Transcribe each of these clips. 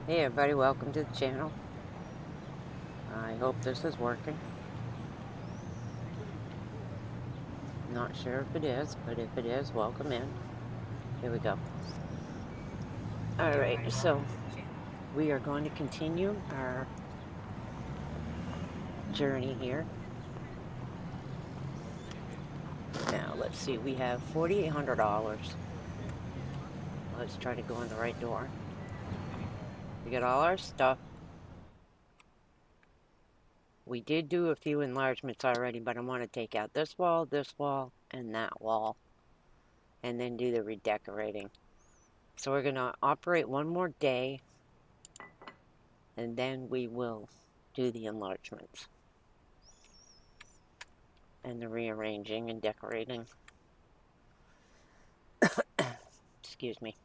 Hey everybody, welcome to the channel. I hope this is working. Not sure if it is, but if it is, welcome in. Here we go. Alright, so we are going to continue our journey here. Now, let's see, we have $4,800. Let's try to go in the right door. We got all our stuff. We did do a few enlargements already, but I want to take out this wall, and that wall. And then do the redecorating. So we're going to operate one more day. And then we will do the enlargements. And the rearranging and decorating. Excuse me.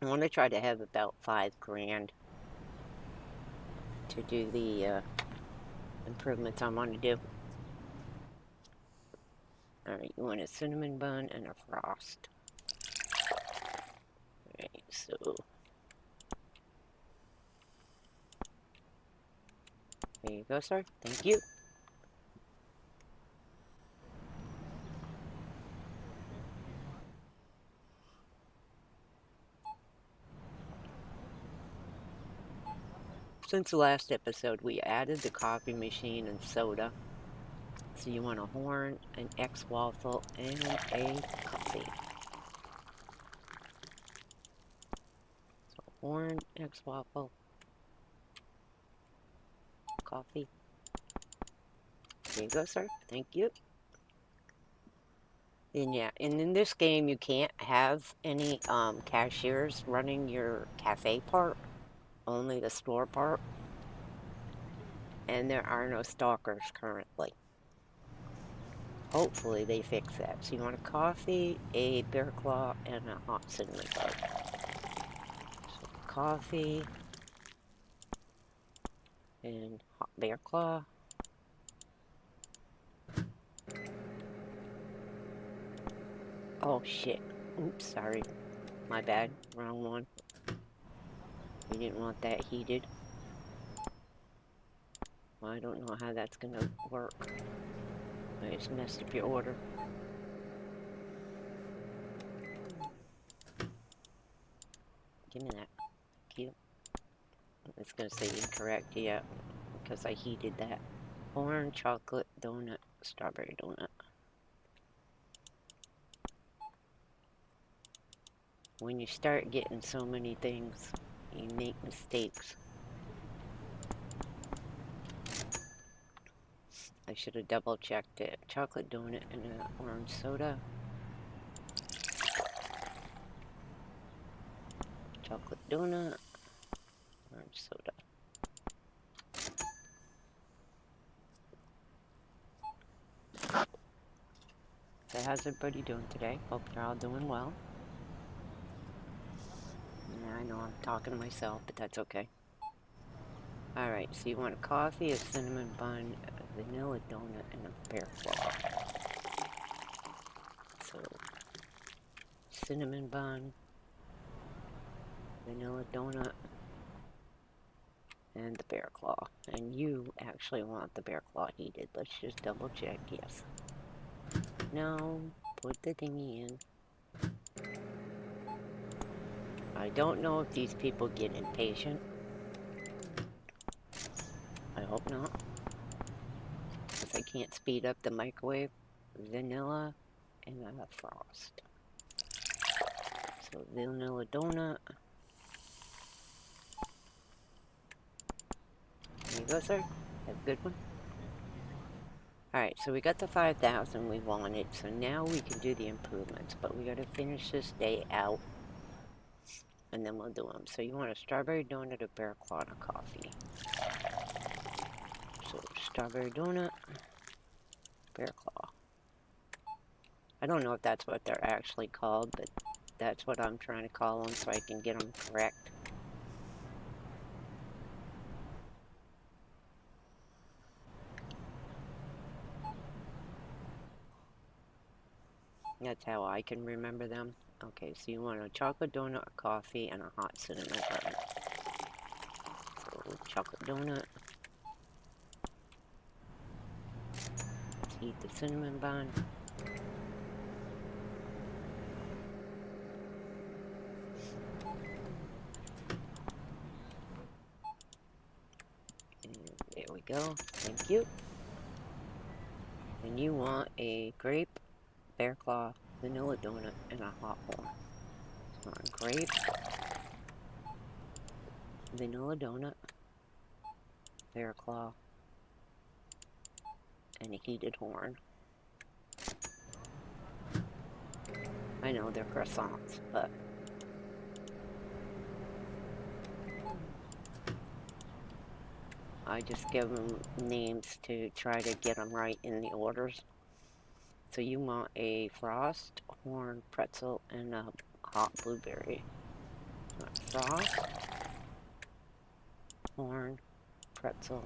I want to try to have about $5,000 to do the improvements I want to do. Alright, you want a cinnamon bun and a frost. Alright, so there you go, sir. Thank you. Since the last episode, we added the coffee machine and soda. So you want a horn, an X waffle, and a coffee. So horn, X waffle, coffee. There you go, sir. Thank you. And yeah, and in this game, you can't have any cashiers running your cafe part, only the store part. And there are no stalkers currently. Hopefully they fix that. So you want a coffee, a bear claw, and a hot cinnamon bun. So coffee and hot bear claw. Oh shit. Oops, sorry. My bad. Wrong one. We didn't want that heated. Well, I don't know how that's gonna work. I just messed up your order. Give me that. Thank you. It's gonna say incorrect, yeah, because I heated that. Orange chocolate donut, strawberry donut. When you start getting so many things, you make mistakes. I should have double checked it. Chocolate donut and an orange soda. Chocolate donut, orange soda. So how's everybody doing today? Hope you're all doing well. Yeah, I know I'm talking to myself, but that's okay. Alright, so you want a coffee, a cinnamon bun, a vanilla donut, and a pear claw. So, cinnamon bun, vanilla donut, and the bear claw. And you actually want the bear claw heated. Let's just double check. Yes. No. Put the thingy in. I don't know if these people get impatient. I hope not. Because I can't speed up the microwave. Vanilla and a frost. So vanilla donut. There you go, sir. Have a good one. Alright, so we got the 5,000 we wanted, so now we can do the improvements, but we gotta finish this day out, and then we'll do them. So you want a strawberry donut, a bear claw, and a coffee. So strawberry donut, bear claw. I don't know if that's what they're actually called, but that's what I'm trying to call them so I can get them correct. That's how I can remember them. Okay, so you want a chocolate donut, a coffee, and a hot cinnamon bun. chocolate donut. Let's heat the cinnamon bun. And there we go. Thank you. And you want a grape, bear claw, vanilla donut, and a hot horn. So grape, vanilla donut, bear claw, and a heated horn. I know they're croissants, but I just give them names to try to get them right in the orders. So you want a frost, horn, pretzel, and a hot blueberry. Frost, horn, pretzel,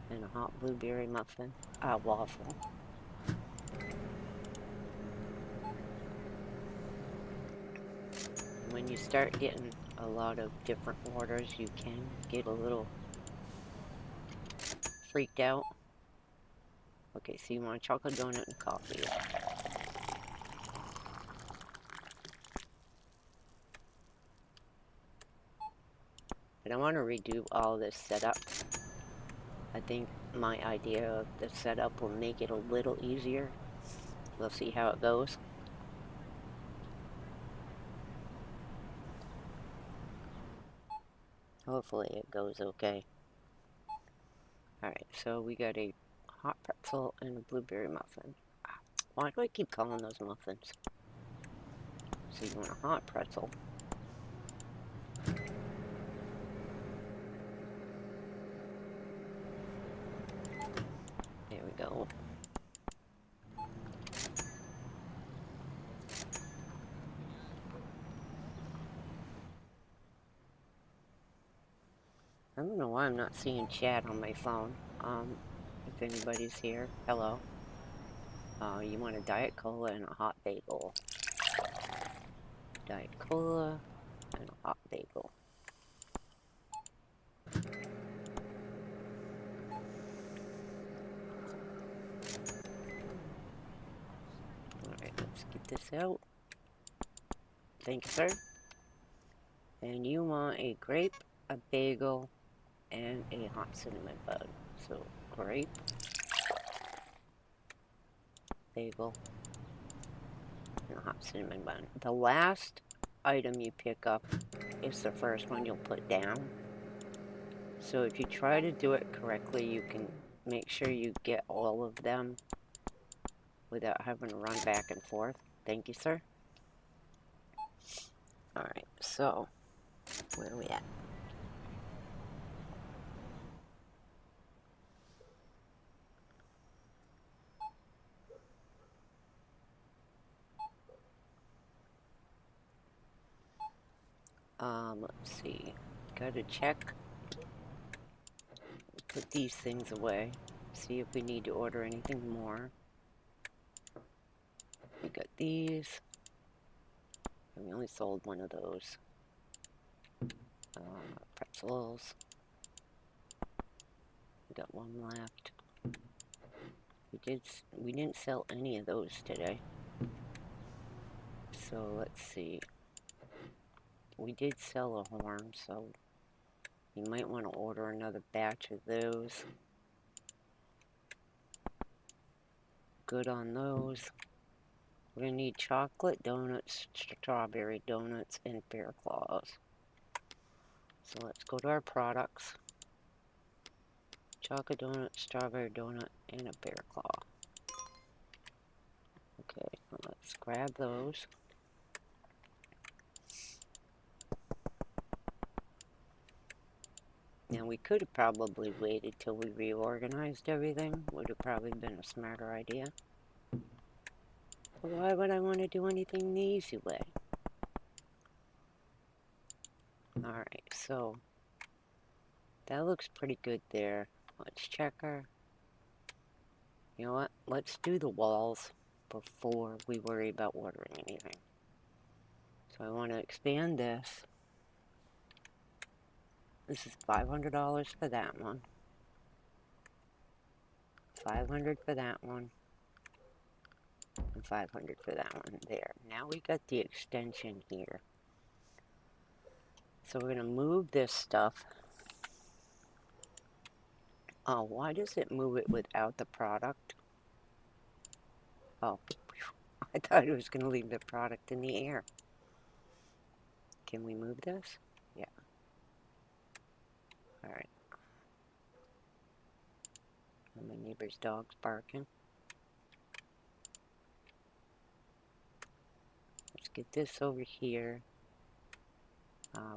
and a hot blueberry muffin. Waffle. When you start getting a lot of different orders, you can get a little freaked out. Okay, so you want a chocolate donut and coffee. But I want to redo all this setup. I think my idea of the setup will make it a little easier. We'll see how it goes. Hopefully it goes okay. Alright, so we got a hot pretzel and a blueberry muffin. Why do I keep calling those muffins? So you want a hot pretzel. There we go. I don't know why I'm not seeing chat on my phone. If anybody's here, hello. You want a Diet Cola and a hot bagel. Diet Cola and a hot bagel. Alright, let's get this out. Thank you, sir. And you want a grape, a bagel, and a hot cinnamon bun. So, grape, bagel, and a hot cinnamon bun. The last item you pick up is the first one you'll put down. So if you try to do it correctly, you can make sure you get all of them without having to run back and forth. Thank you, sir. Alright, so, where are we at? Let's see. Gotta check. Put these things away. See if we need to order anything more. We got these. And we only sold one of those. Pretzels. We got one left. We didn't sell any of those today. So let's see. We did sell a horn, so you might want to order another batch of those. Good on those. We're going to need chocolate donuts, strawberry donuts, and bear claws. So let's go to our products. Chocolate donut, strawberry donut, and a bear claw. Okay, let's grab those. Now we could have probably waited till we reorganized everything. Would have probably been a smarter idea. But why would I want to do anything the easy way? Alright, so that looks pretty good there. Let's check our... You know what? Let's do the walls before we worry about ordering anything. So I want to expand this. This is $500 for that one. 500 for that one. And 500 for that one. There. Now we got the extension here. So we're going to move this stuff. Oh, why does it move it without the product? Oh, I thought it was going to leave the product in the air. Can we move this? Yeah. Alright. My neighbor's dog's barking. Let's get this over here.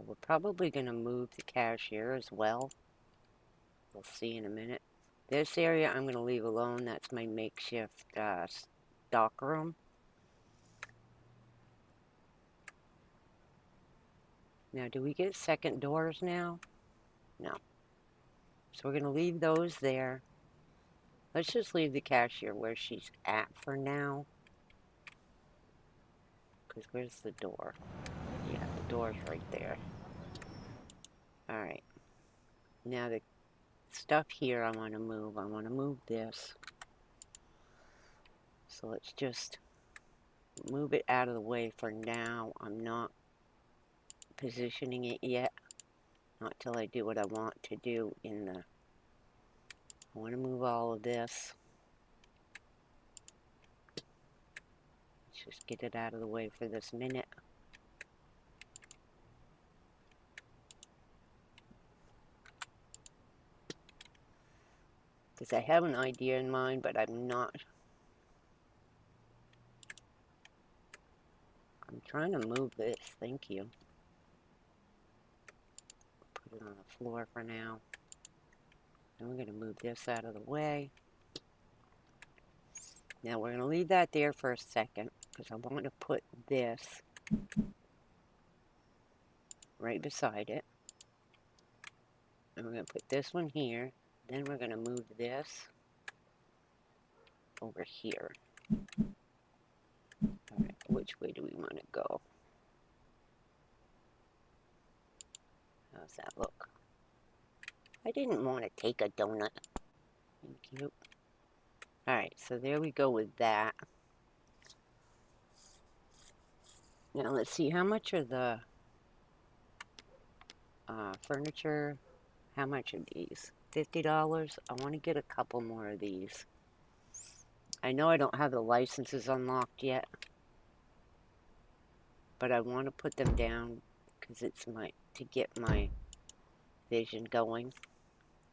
We're probably going to move the cashier as well. We'll see in a minute. This area I'm going to leave alone. That's my makeshift stock room. Now, do we get second doors now? No. So we're going to leave those there. Let's just leave the cashier where she's at for now. Because where's the door? Yeah, the door's right there. Alright. Now the stuff here I want to move. I want to move this. So let's just move it out of the way for now. I'm not positioning it yet. Not till I do what I want to do in the... I want to move all of this. Let's just get it out of the way for this minute. Because I have an idea in mind, but I'm not... I'm trying to move this. Thank you. Put it on the floor for now. And we're going to move this out of the way. Now we're going to leave that there for a second, because I want to put this right beside it. And we're going to put this one here. Then we're going to move this over here. Alright, which way do we want to go? How's that look? I didn't want to take a donut. Thank you. Alright, so there we go with that. Now let's see, how much are the furniture? How much are these? $50? I want to get a couple more of these. I know I don't have the licenses unlocked yet, but I want to put them down because it's to get my vision going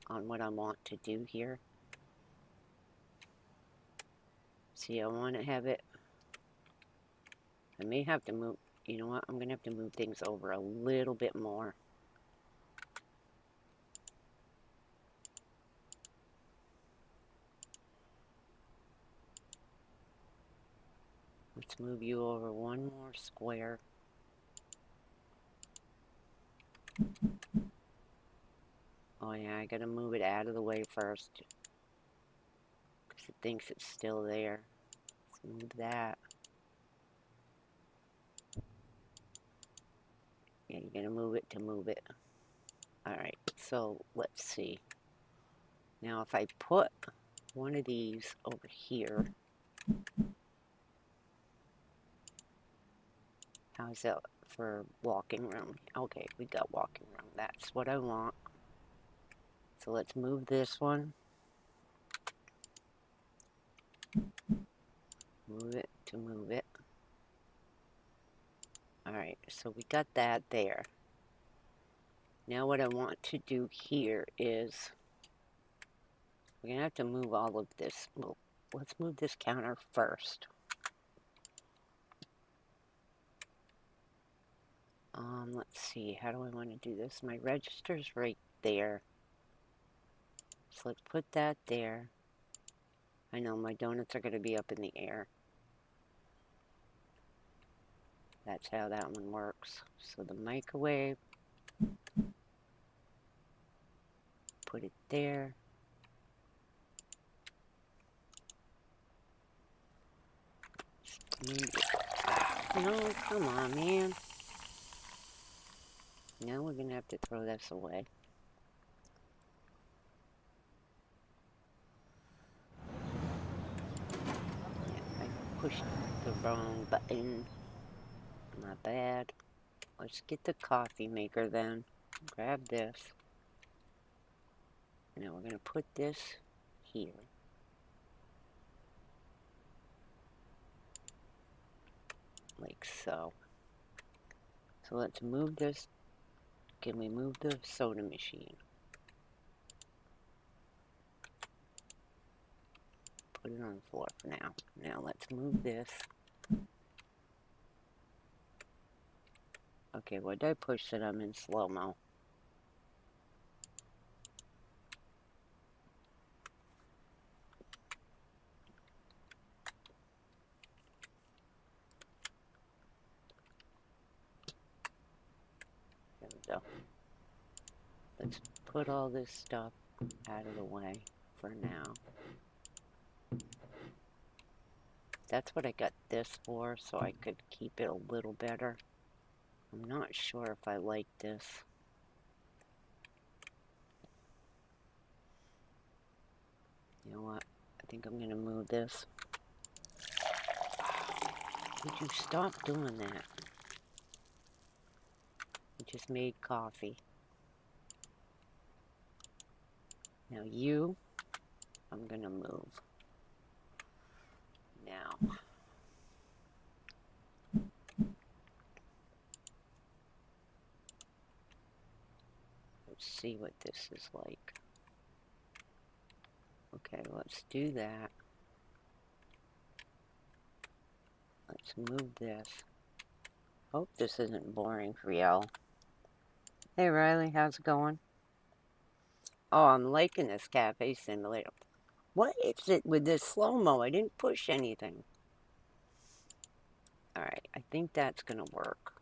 on what I want to do here. See, I want to have it... I may have to move... You know what? I'm going to have to move things over a little bit more. Let's move you over one more square. Oh yeah, I gotta move it out of the way first. Because it thinks it's still there. Let's move that. Yeah, you're gonna move it to move it. Alright, so let's see. Now if I put one of these over here, how's that for walking room? Okay, we got walking room. That's what I want. So let's move this one. Move it to move it. Alright, so we got that there. Now what I want to do here is... We're going to have to move all of this. Well, let's move this counter first. Let's see. How do I want to do this? My register's right there. So let's put that there. I know my donuts are going to be up in the air. That's how that one works. So the microwave. Put it there. No, come on, man. Now we're going to have to throw this away. pushed the wrong button. Not bad. Let's get the coffee maker then. Grab this. Now we're going to put this here. Like so. So let's move this. Can we move the soda machine? Put it on the floor for now. Now let's move this. Okay, what did I push that I'm in slow-mo? There we go. Let's put all this stuff out of the way for now. That's what I got this for, so I could keep it a little better. I'm not sure if I like this. You know what? I think I'm going to move this. Would you stop doing that? I just made coffee. Now you, I'm going to move. Now. Let's see what this is like. Okay, let's do that. Let's move this. Hope this isn't boring for y'all. Hey Riley, how's it going? Oh, I'm liking this cafe simulator. What is it with this slow-mo? I didn't push anything. Alright, I think that's gonna work.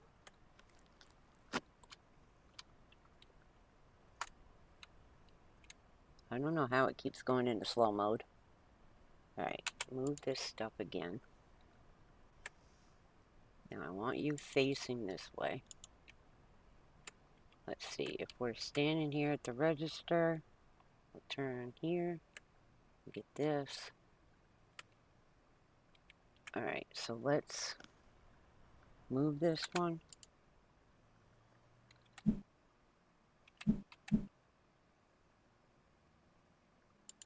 I don't know how it keeps going into slow mode. Alright, move this stuff again. Now I want you facing this way. Let's see, if we're standing here at the register, we'll turn here, get this. Alright, so let's move this one.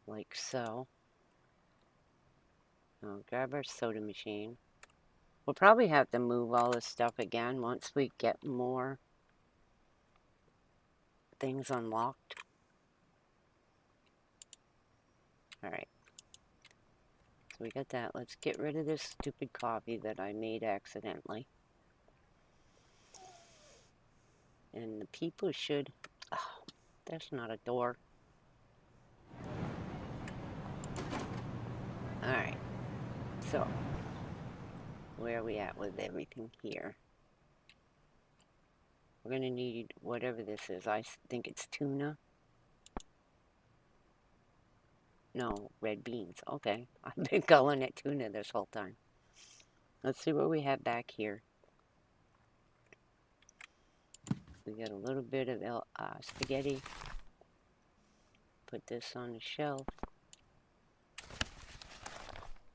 Like so. Now grab our soda machine. We'll probably have to move all this stuff again once we get more things unlocked. Alright. So we got that. Let's get rid of this stupid coffee that I made accidentally. And the people should... Oh, that's not a door. Alright. So, where are we at with everything here? We're going to need whatever this is. I think it's tuna. No, red beans. Okay. I've been calling it tuna this whole time. Let's see what we have back here. We got a little bit of spaghetti. Put this on the shelf.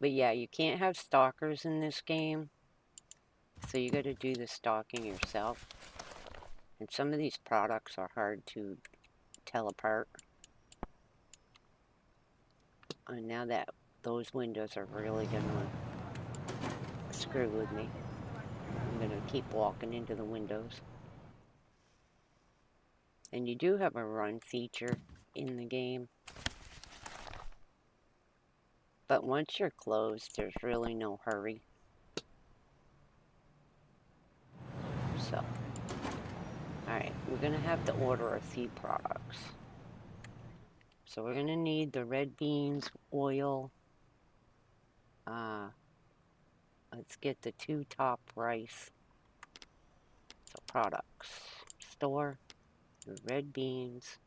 But yeah, you can't have stalkers in this game. So you got to do the stalking yourself. And some of these products are hard to tell apart. And now that those windows are really going to screw with me. I'm going to keep walking into the windows. And you do have a run feature in the game. But once you're closed, there's really no hurry. So, alright, we're going to have to order a few products. So we're going to need the red beans, oil. Let's get the 2 top rice. So products. Store, the red beans.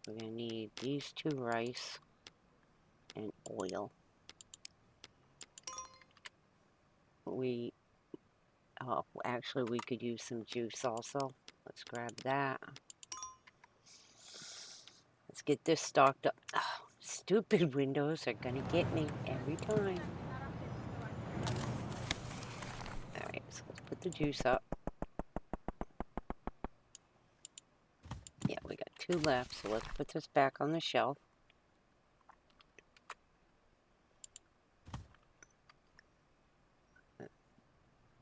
We're going to need these 2 rice and oil. Actually we could use some juice also. Let's grab that. Let's get this stocked up. Oh, stupid windows are gonna get me every time. put the juice up. Yeah, we got 2 left, so let's put this back on the shelf.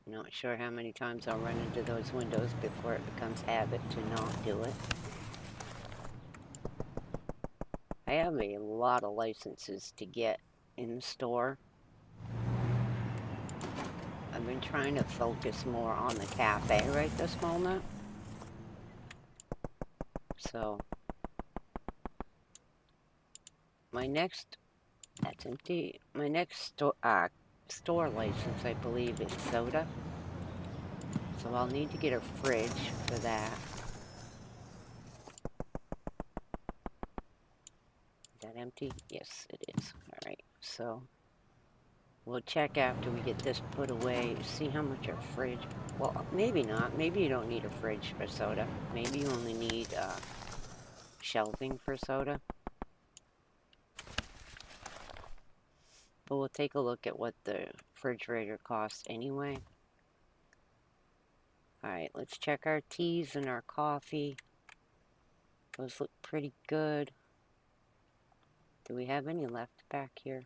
Not sure how many times I'll run into those windows before it becomes habit to not do it. I have a lot of licenses to get in the store. I've been trying to focus more on the cafe right this moment. So, my next, that's empty. My next store license, I believe, is soda. So I'll need to get a fridge for that. Is that empty? Yes, it is. Alright, so we'll check after we get this put away, see how much our fridge... Well, maybe not. Maybe you don't need a fridge for soda. Maybe you only need shelving for soda. But we'll take a look at what the refrigerator costs anyway. Alright, let's check our teas and our coffee. Those look pretty good. Do we have any left back here?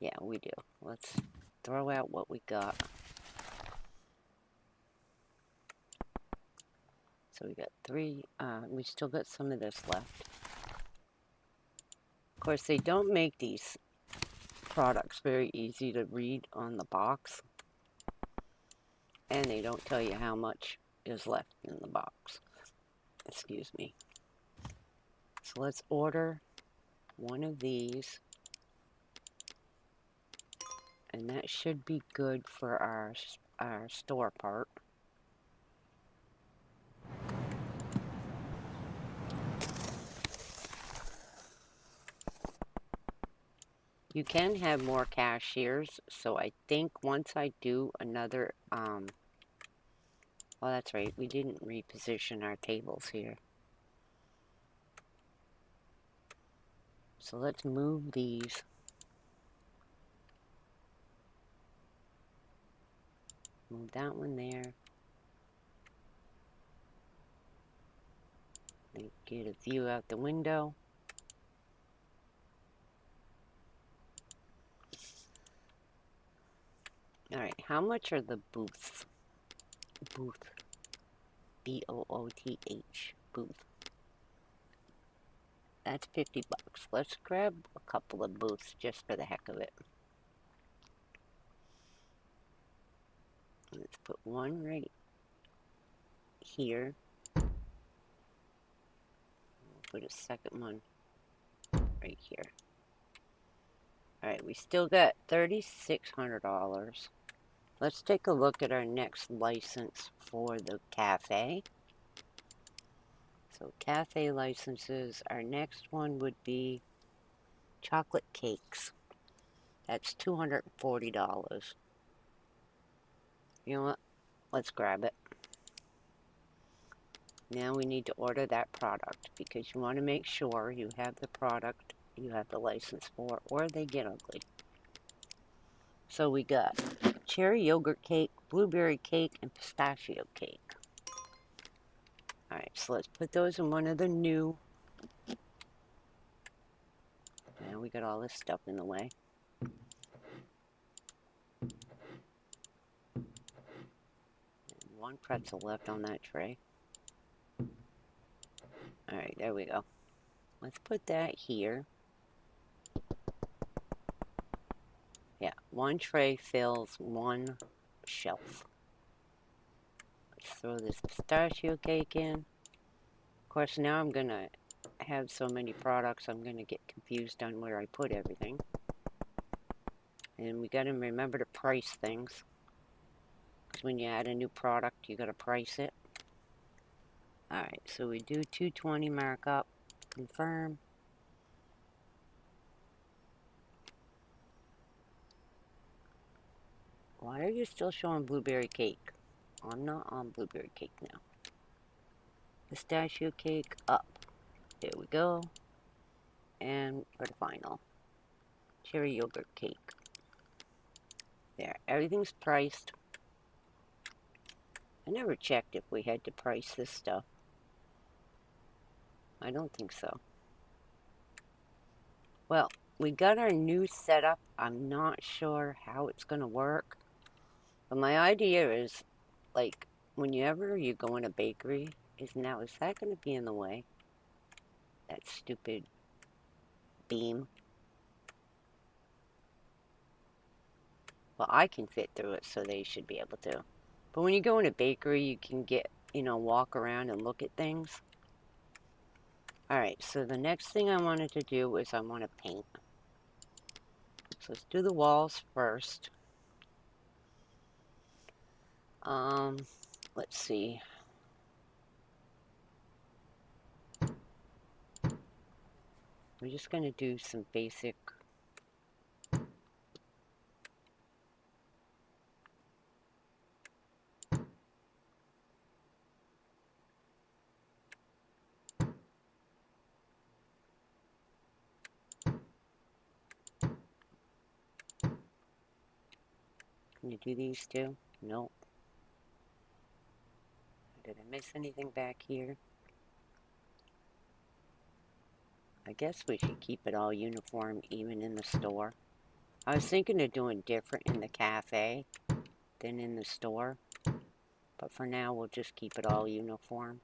Yeah, we do. Let's throw out what we got. So we got 3, we still got some of this left. Of course, they don't make these products very easy to read on the box. And they don't tell you how much is left in the box. Excuse me. So let's order one of these. And that should be good for our store part. You can have more cashiers, so I think once I do another, well, that's right, we didn't reposition our tables here. So let's move these. Move that one there. Get a view out the window. Alright, how much are the booths? Booth. B-O-O-T-H. Booth. That's $50. Let's grab a couple of booths just for the heck of it. Let's put one right here. We'll put a second one right here. Alright, we still got $3,600. Let's take a look at our next license for the cafe. So cafe licenses, our next one would be chocolate cakes. That's $240. You know what? Let's grab it. Now we need to order that product because you want to make sure you have the product you have the license for, or they get ugly. So we got cherry yogurt cake, blueberry cake, and pistachio cake. Alright, so let's put those in one of the new. Now we got all this stuff in the way. And 1 pretzel left on that tray. Alright, there we go. Let's put that here. Yeah, 1 tray fills 1 shelf. Let's throw this pistachio cake in. Of course, now I'm going to have so many products, I'm going to get confused on where I put everything. And we got to remember to price things. Because when you add a new product, you got to price it. Alright, so we do 220 markup. Confirm. Why are you still showing blueberry cake? I'm not on blueberry cake now. Pistachio cake up. There we go. And for the final, cherry yogurt cake. There, everything's priced. I never checked if we had to price this stuff. I don't think so. Well, we got our new setup. I'm not sure how it's going to work. But my idea is, like, whenever you go in a bakery, is that going to be in the way? That stupid beam. Well, I can fit through it, so they should be able to. But when you go in a bakery, you can get, walk around and look at things. Alright, so the next thing I wanted to do is I want to paint. So let's do the walls first. Let's see. We're just going to do some basic. Can you do these too? Nope. Did I miss anything back here? I guess we should keep it all uniform even in the store. I was thinking of doing different in the cafe than in the store. But for now, we'll just keep it all uniform.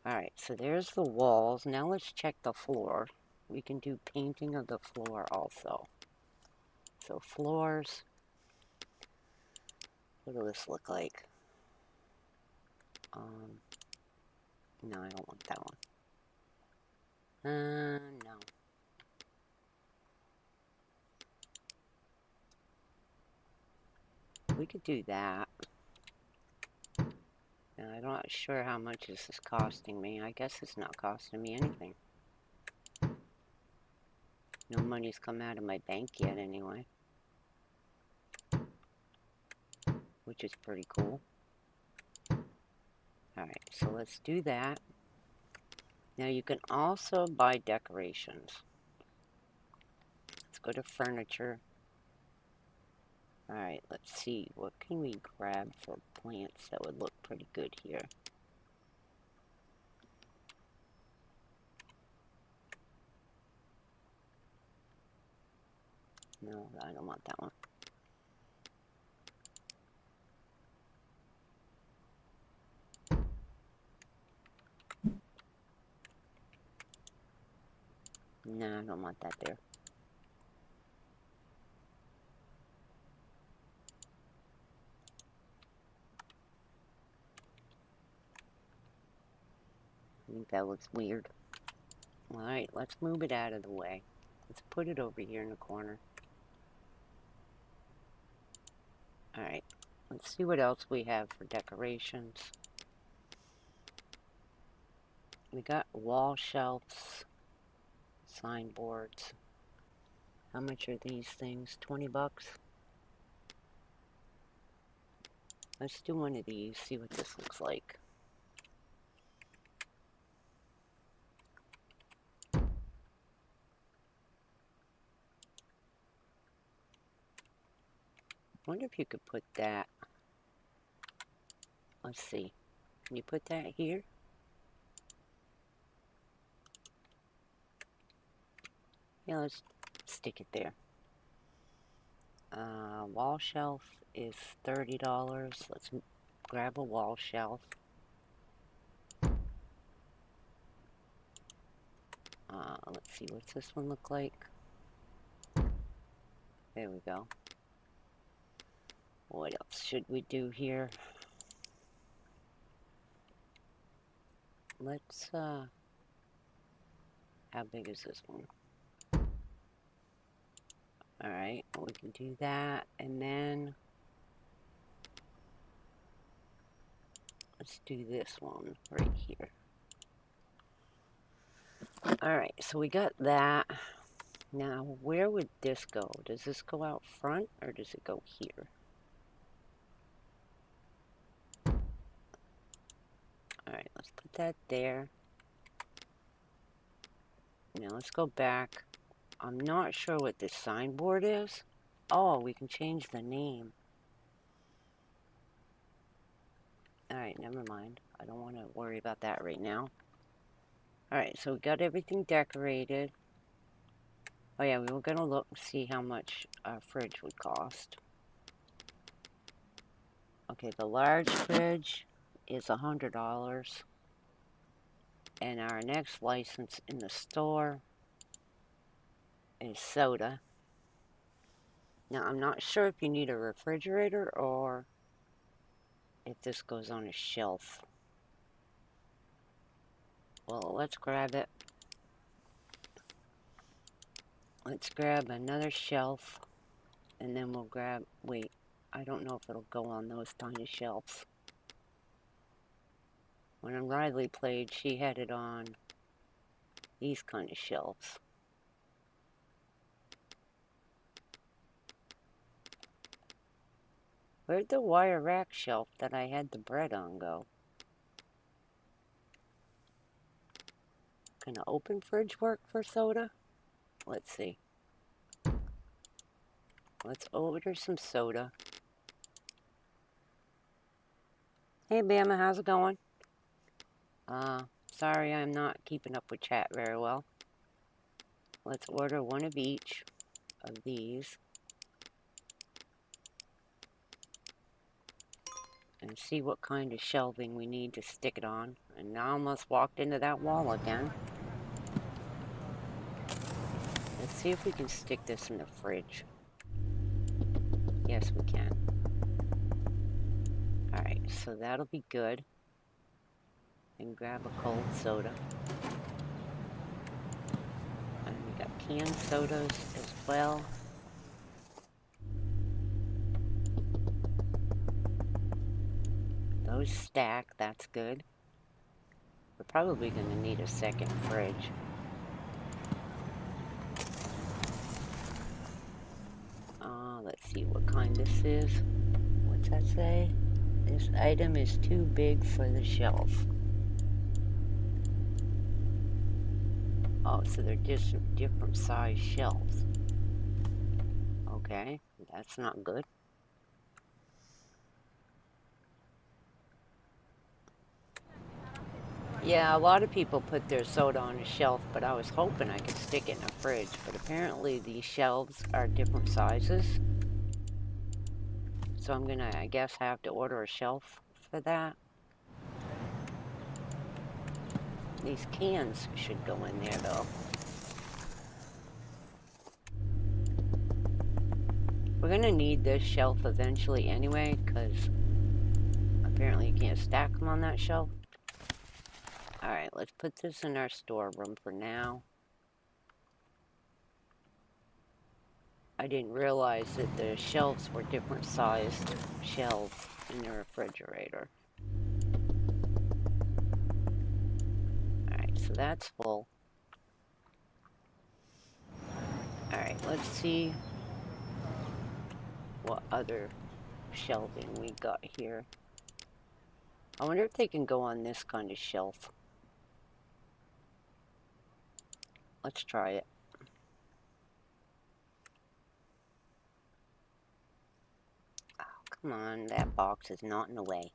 Alright, so there's the walls. Now let's check the floor. We can do painting of the floor also. So floors. What will this look like? No, I don't want that one. No. We could do that. Now, I'm not sure how much this is costing me. I guess it's not costing me anything. No money's come out of my bank yet anyway. Which is pretty cool. Alright, so let's do that. Now you can also buy decorations. Let's go to furniture. Alright, let's see. What can we grab for plants that would look pretty good here? No, I don't want that one. No, I don't want that there. I think that looks weird. Alright, let's move it out of the way. Let's put it over here in the corner. Alright, let's see what else we have for decorations. We got wall shelves, signboards. How much are these things? 20 bucks? Let's do one of these, see what this looks like. Wonder if you could put that. Let's see. Can you put that here? Yeah, let's stick it there. Wall shelf is $30. Let's grab a wall shelf. Let's see, what's this one look like? There we go. What else should we do here? Let's, how big is this one? Alright, we can do that, and then let's do this one right here. Alright, so we got that. Now, where would this go? Does this go out front, or does it go here? Alright, let's put that there. Now, let's go back. I'm not sure what this signboard is. Oh, we can change the name. Alright, never mind. I don't want to worry about that right now. Alright, so we got everything decorated. Oh yeah, we were going to look and see how much our fridge would cost. Okay, the large fridge is $100. And our next license in the store is soda. Now, I'm not sure if you need a refrigerator or if this goes on a shelf. Well, let's grab it. Let's grab another shelf, and then we'll grab... Wait, I don't know if it'll go on those tiny shelves. When Riley played, she had it on these kind of shelves. Where'd the wire rack shelf that I had the bread on go? Can an open fridge work for soda? Let's see. Let's order some soda. Hey Bama, how's it going? Sorry I'm not keeping up with chat very well. Let's order one of each of these. And see what kind of shelving we need to stick it on. And I almost walked into that wall again. Let's see if we can stick this in the fridge. Yes, we can. Alright, so that'll be good. And grab a cold soda. And we got canned sodas as well. Those stack, that's good. We're probably going to need a second fridge. Let's see what kind this is. What's that say? This item is too big for the shelf. Oh, so they're just different size shelves. Okay, that's not good. Yeah, a lot of people put their soda on a shelf, but I was hoping I could stick it in a fridge. But apparently these shelves are different sizes. So I'm gonna, I guess, have to order a shelf for that. These cans should go in there, though. We're gonna need this shelf eventually anyway, because apparently you can't stack them on that shelf. Alright, let's put this in our storeroom for now. I didn't realize that the shelves were different sized shelves in the refrigerator. Alright, so that's full. Alright, let's see what other shelving we got here. I wonder if they can go on this kind of shelf. Let's try it. Oh, come on, that box is not in the way.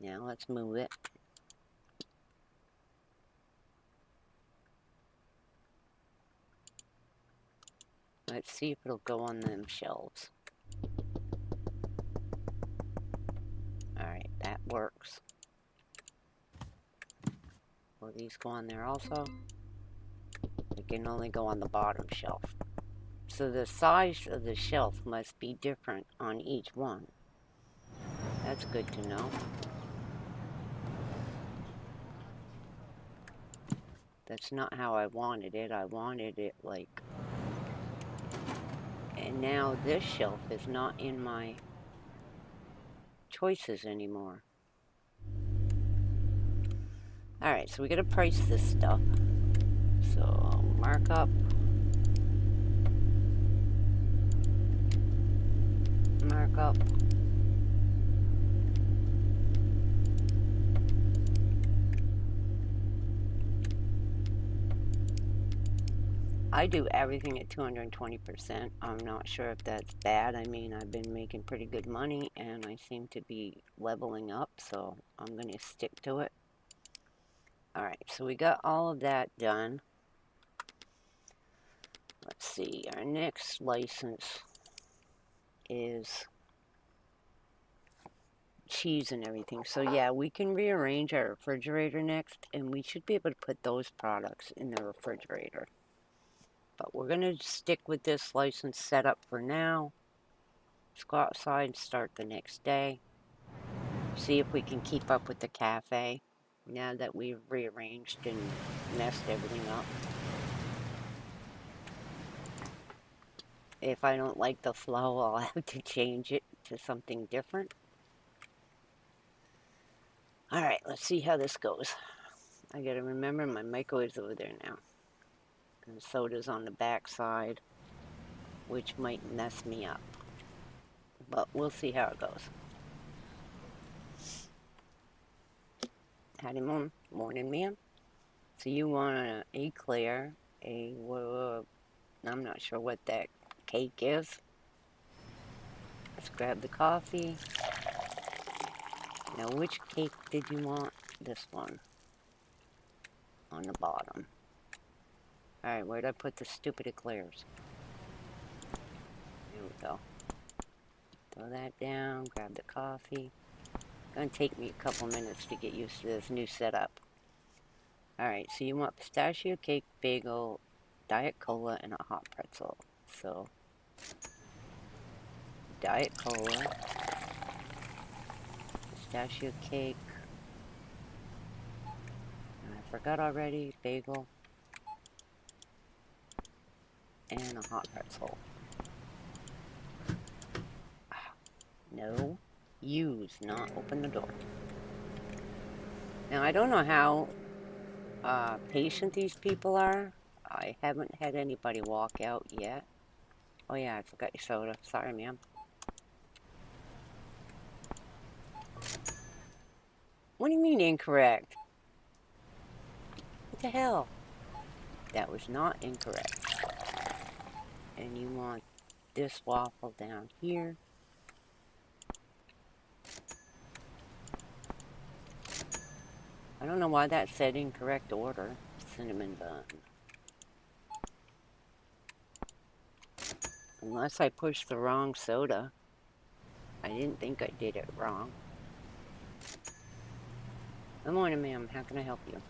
Now let's move it. Let's see if it'll go on them shelves. Alright, that works. Will these go on there also? They can only go on the bottom shelf. So the size of the shelf must be different on each one. That's good to know. That's not how I wanted it. I wanted it like... And now this shelf is not in my choices anymore. Alright, so we gotta price this stuff. So, markup. Markup. I do everything at 220%. I'm not sure if that's bad. I mean, I've been making pretty good money and I seem to be leveling up, so I'm going to stick to it. Alright, so we got all of that done. Let's see, our next license is cheese and everything. So yeah, we can rearrange our refrigerator next, and we should be able to put those products in the refrigerator. But we're going to stick with this license setup for now. Let's go outside and start the next day. See if we can keep up with the cafe now that we've rearranged and messed everything up. If I don't like the flow, I'll have to change it to something different. Alright, let's see how this goes. I gotta remember my microwave's over there now. And the soda's on the back side, which might mess me up. But we'll see how it goes. Howdy, Mom. Morning, ma'am. So you want an eclair, I'm not sure what that cake is. Let's grab the coffee. Now, which cake did you want? This one. On the bottom. Alright, where'd I put the stupid eclairs? There we go. Throw that down, grab the coffee. Gonna take me a couple minutes to get used to this new setup. Alright, so you want pistachio cake, bagel, Diet Cola, and a hot pretzel. So, Diet Cola, pistachio cake, and I forgot already, bagel, and a hot pretzel. No, use, not open the door. Now, I don't know how patient these people are. I haven't had anybody walk out yet. Oh yeah, I forgot your soda. Sorry, ma'am. What do you mean incorrect? What the hell? That was not incorrect. And you want this waffle down here. I don't know why that said incorrect order. Cinnamon bun. Unless I pushed the wrong soda. I didn't think I did it wrong. Good morning, ma'am. How can I help you?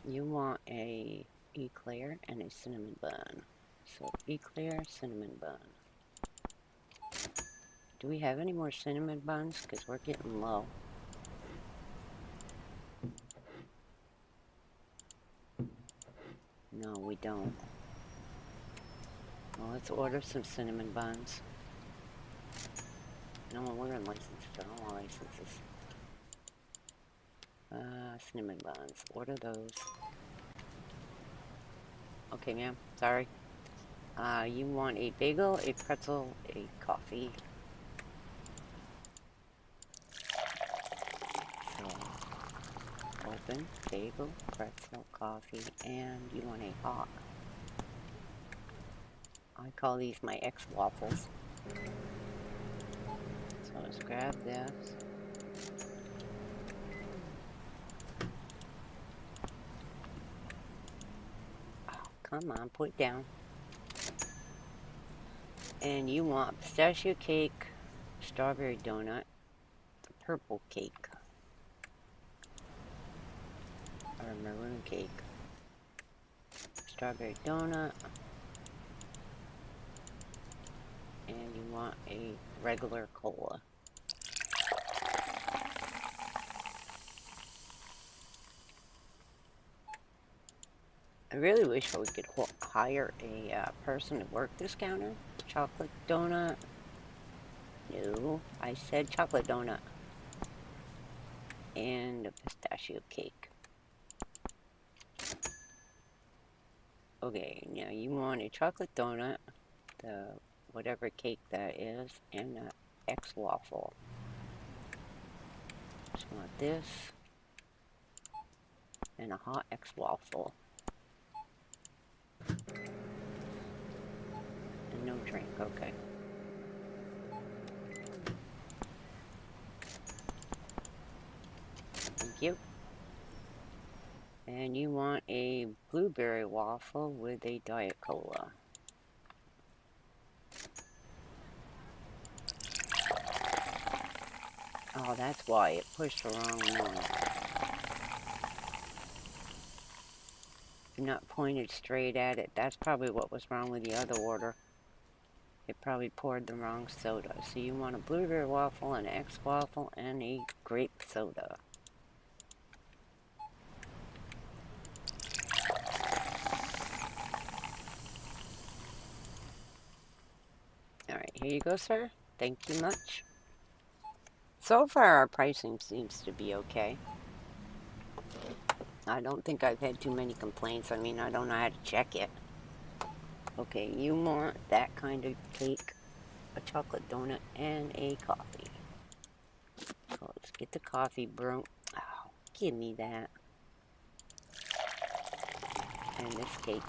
You want a eclair and a cinnamon bun. So eclair, cinnamon bun. Do we have any more cinnamon buns? Because we're getting low. No, we don't. Well, let's order some cinnamon buns. No, we're in licenses. I don't want licenses. Cinnamon buns. Order those. Okay, ma'am. Sorry. You want a bagel, a pretzel, a coffee. So, open, bagel, pretzel, coffee, and you want a hot. I call these my X-waffles. So let's grab this. Oh, come on, put it down. And you want pistachio cake, strawberry donut, the purple cake, or maroon cake, strawberry donut, and you want a regular cola. I really wish we could hire a person to work this counter. Chocolate donut. No, I said chocolate donut. And a pistachio cake. Okay, now you want a chocolate donut, the whatever cake that is, and an X-waffle. Just want this, and a hot X-waffle. drink, okay. Thank you. And you want a blueberry waffle with a Diet Cola. Oh, that's why it pushed the wrong one. You're not pointed straight at it. That's probably what was wrong with the other order. It probably poured the wrong soda. So you want a blueberry waffle, an X waffle, and a grape soda. Alright, here you go, sir. Thank you much. So far, our pricing seems to be okay. I don't think I've had too many complaints. I mean, I don't know how to check it. Okay, you want that kind of cake, a chocolate donut, and a coffee. So let's get the coffee brew. Oh, give me that. And this cake.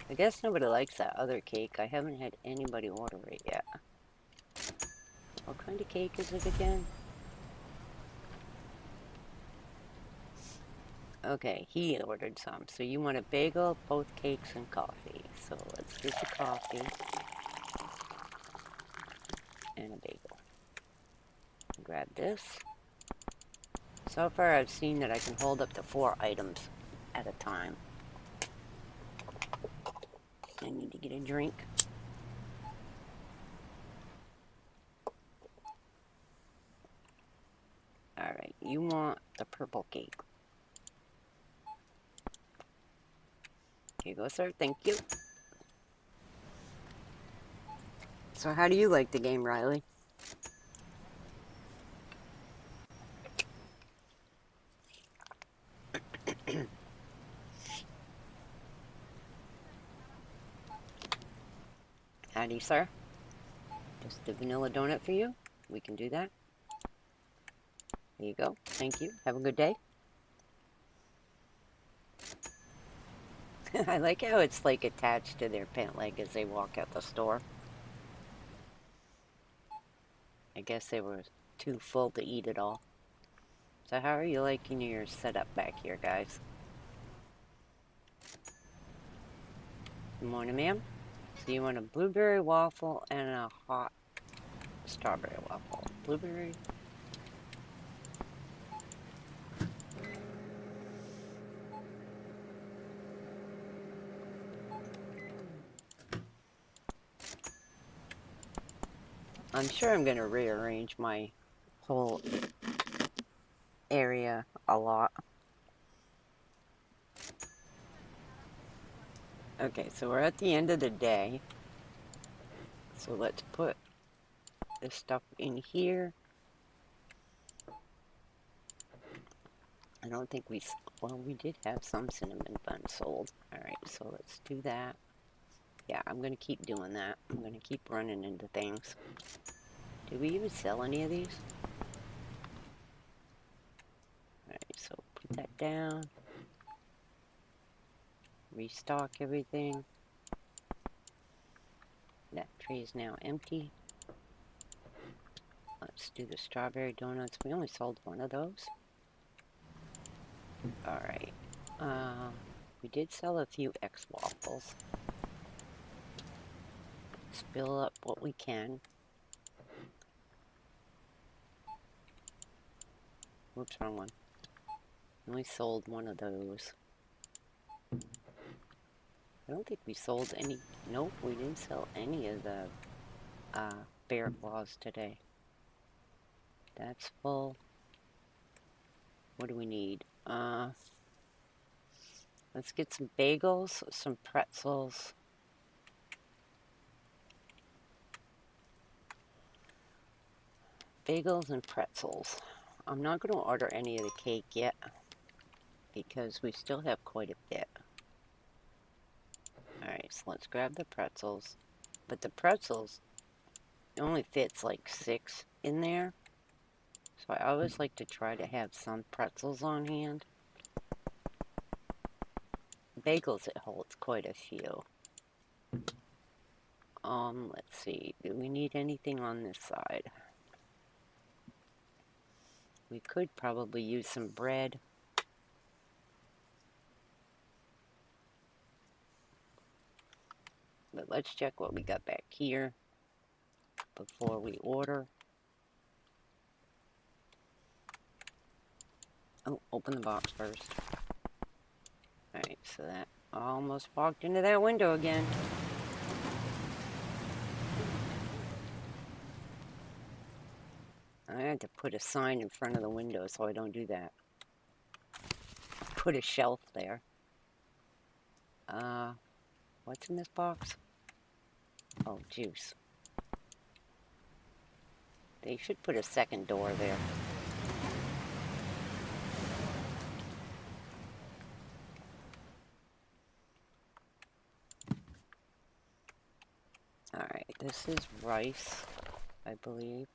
I guess nobody likes that other cake. I haven't had anybody order it yet. What kind of cake is it again? Okay, he ordered some. So you want a bagel, both cakes, and coffee. So let's get the coffee and a bagel. Grab this. So far I've seen that I can hold up to 4 items at a time. I need to get a drink. Alright, you want the purple cake. Here you go, sir. Thank you. So how do you like the game, Riley? Howdy, sir. Just a vanilla donut for you. We can do that. There you go. Thank you. Have a good day. I like how it's like attached to their pant leg as they walk out the store. I guess they were too full to eat it all. So how are you liking your setup back here, guys? Good morning, ma'am. So you want a blueberry waffle and a hot strawberry waffle. Blueberry. I'm sure I'm going to rearrange my whole area a lot. Okay, so we're at the end of the day. So let's put this stuff in here. I don't think well, we did have some cinnamon buns sold. Alright, so let's do that. Yeah, I'm going to keep doing that. I'm going to keep running into things. Did we even sell any of these? Alright, so put that down. Restock everything. That tray is now empty. Let's do the strawberry donuts. We only sold one of those. Alright. We did sell a few X waffles. Let's fill up what we can. Whoops, wrong one. Only sold one of those. I don't think we sold any. Nope, we didn't sell any of the bear claws today. That's full. What do we need? Let's get some bagels, some pretzels. Bagels and pretzels. I'm not going to order any of the cake yet because we still have quite a bit. Alright, so let's grab the pretzels. But the pretzels, it only fits like 6 in there. So I always like to try to have some pretzels on hand. Bagels, it holds quite a few. Let's see. Do we need anything on this side? We could probably use some bread. But let's check what we got back here before we order. Oh, open the box first. Alright, so that almost walked into that window again. I had to put a sign in front of the window so I don't do that. Put a shelf there. What's in this box? Oh, juice. They should put a second door there. Alright, this is rice, I believe.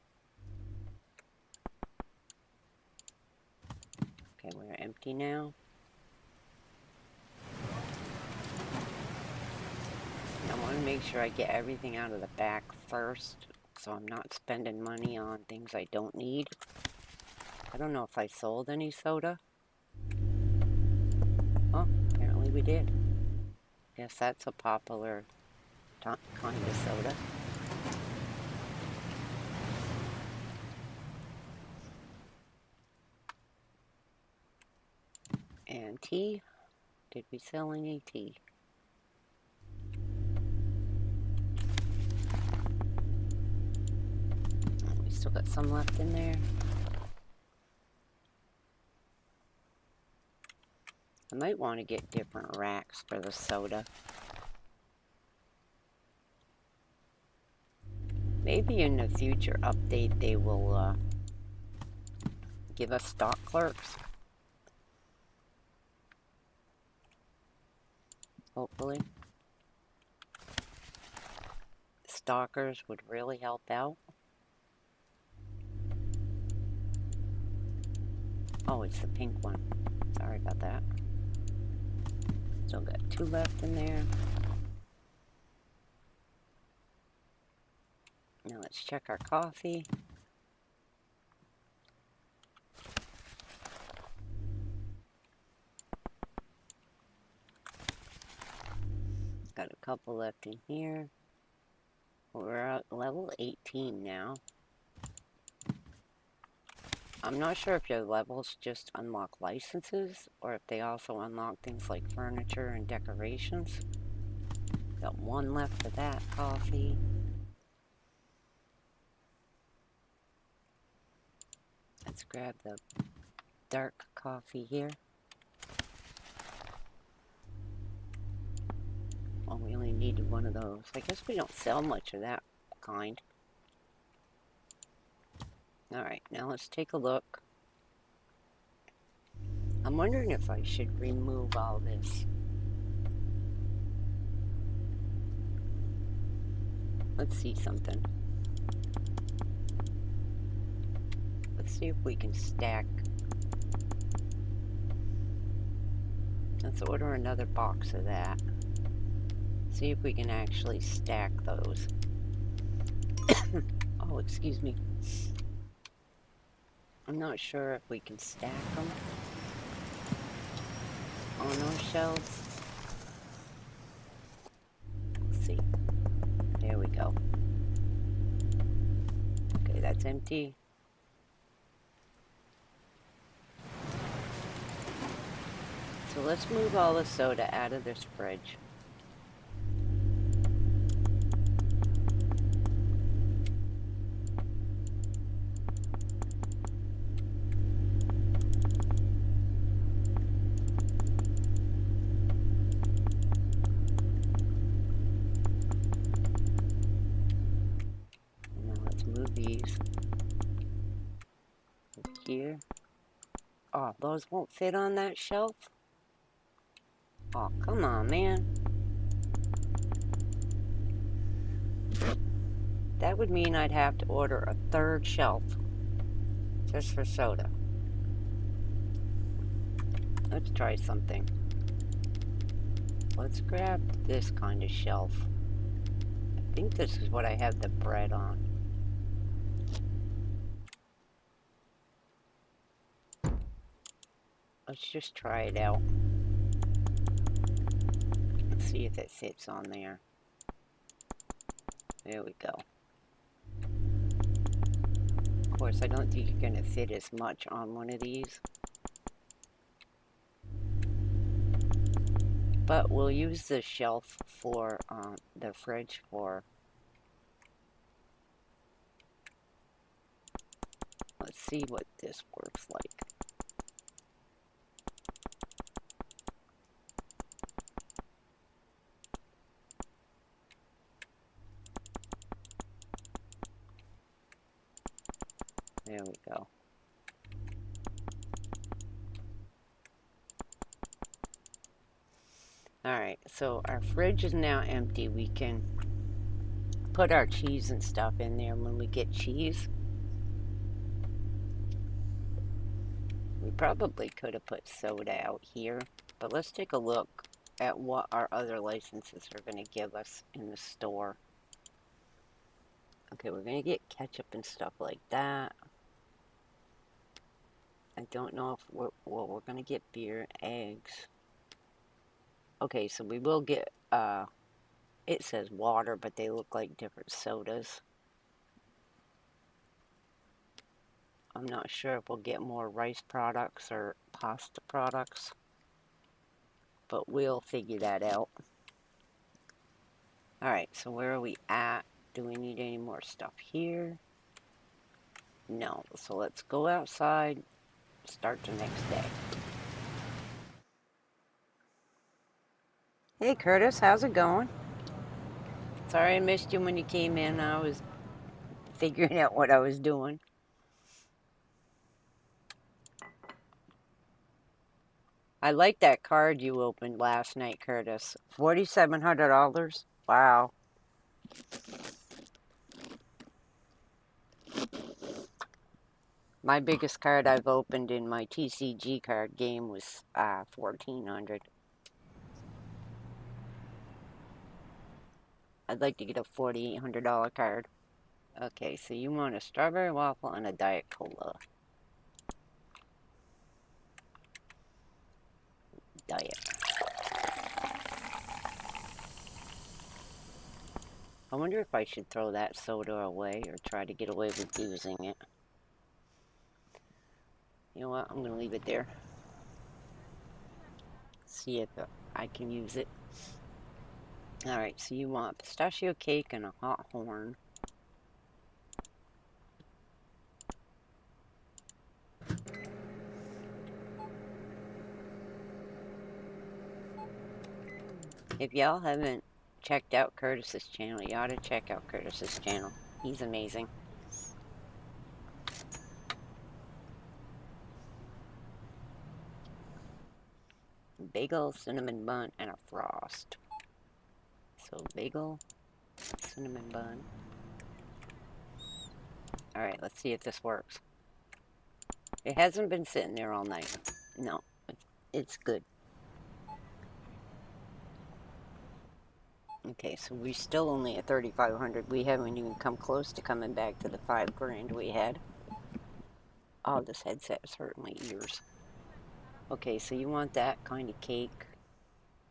Okay, we're empty now. I want to make sure I get everything out of the back first, so I'm not spending money on things I don't need. I don't know if I sold any soda. Oh, apparently we did. Guess that's a popular kind of soda. And tea. Did we sell any tea? We still got some left in there. I might want to get different racks for the soda. Maybe in the future update they will give us stock clerks. Hopefully. Stalkers would really help out. Oh, it's the pink one. Sorry about that. Still got 2 left in there. Now let's check our coffee. Got a couple left in here. We're at level 18 now. I'm not sure if your levels just unlock licenses or if they also unlock things like furniture and decorations. Got 1 left of that coffee. Let's grab the dark coffee here. Oh, we only needed 1 of those. I guess we don't sell much of that kind. Alright, now let's take a look. I'm wondering if I should remove all this. Let's see something. Let's see if we can stack. Let's order another box of that. See if we can actually stack those. Oh, excuse me. I'm not sure if we can stack them on our shelves. Let's see. There we go. Okay, that's empty. So let's move all the soda out of this fridge. Here. Oh, those won't fit on that shelf? Oh, come on, man. That would mean I'd have to order a 3rd shelf just for soda. Let's try something. Let's grab this kind of shelf. think this is what I have the bread on. Let's just try it out. Let's see if it fits on there. There we go. Of course, I don't think you're going to fit as much on one of these. But we'll use the shelf for the fridge for... Let's see what this works like. There we go. Alright, so our fridge is now empty. We can put our cheese and stuff in there when we get cheese. We probably could have put soda out here, but let's take a look at what our other licenses are going to give us in the store. Okay, we're going to get ketchup and stuff like that. I don't know if we're going to get beer, eggs. Okay, so we will get, it says water, but they look like different sodas. I'm not sure if we'll get more rice products or pasta products, but we'll figure that out. Alright, so where are we at? Do we need any more stuff here? No, so let's go outside, start the next day. Hey Curtis, how's it going? Sorry I missed you when you came in. I was figuring out what I was doing. I like that card you opened last night, Curtis. $4,700? Wow. My biggest card I've opened in my TCG card game was $1,400. I'd like to get a $4,800 card. Okay, so you want a strawberry waffle and a Diet Cola. Diet. I wonder if I should throw that soda away or try to get away with using it. You know what? I'm going to leave it there. See if I can use it. Alright, so you want pistachio cake and a hot horn. If y'all haven't checked out Curtis's channel, you ought to check out Curtis's channel. He's amazing. Bagel, cinnamon bun, and a frost. So bagel, cinnamon bun. Alright, let's see if this works. It hasn't been sitting there all night. No, it's good. Okay, so we're still only at 3,500. We haven't even come close to coming back to the 5 grand we had. Oh, this headset is hurting my ears. Okay, so you want that kind of cake.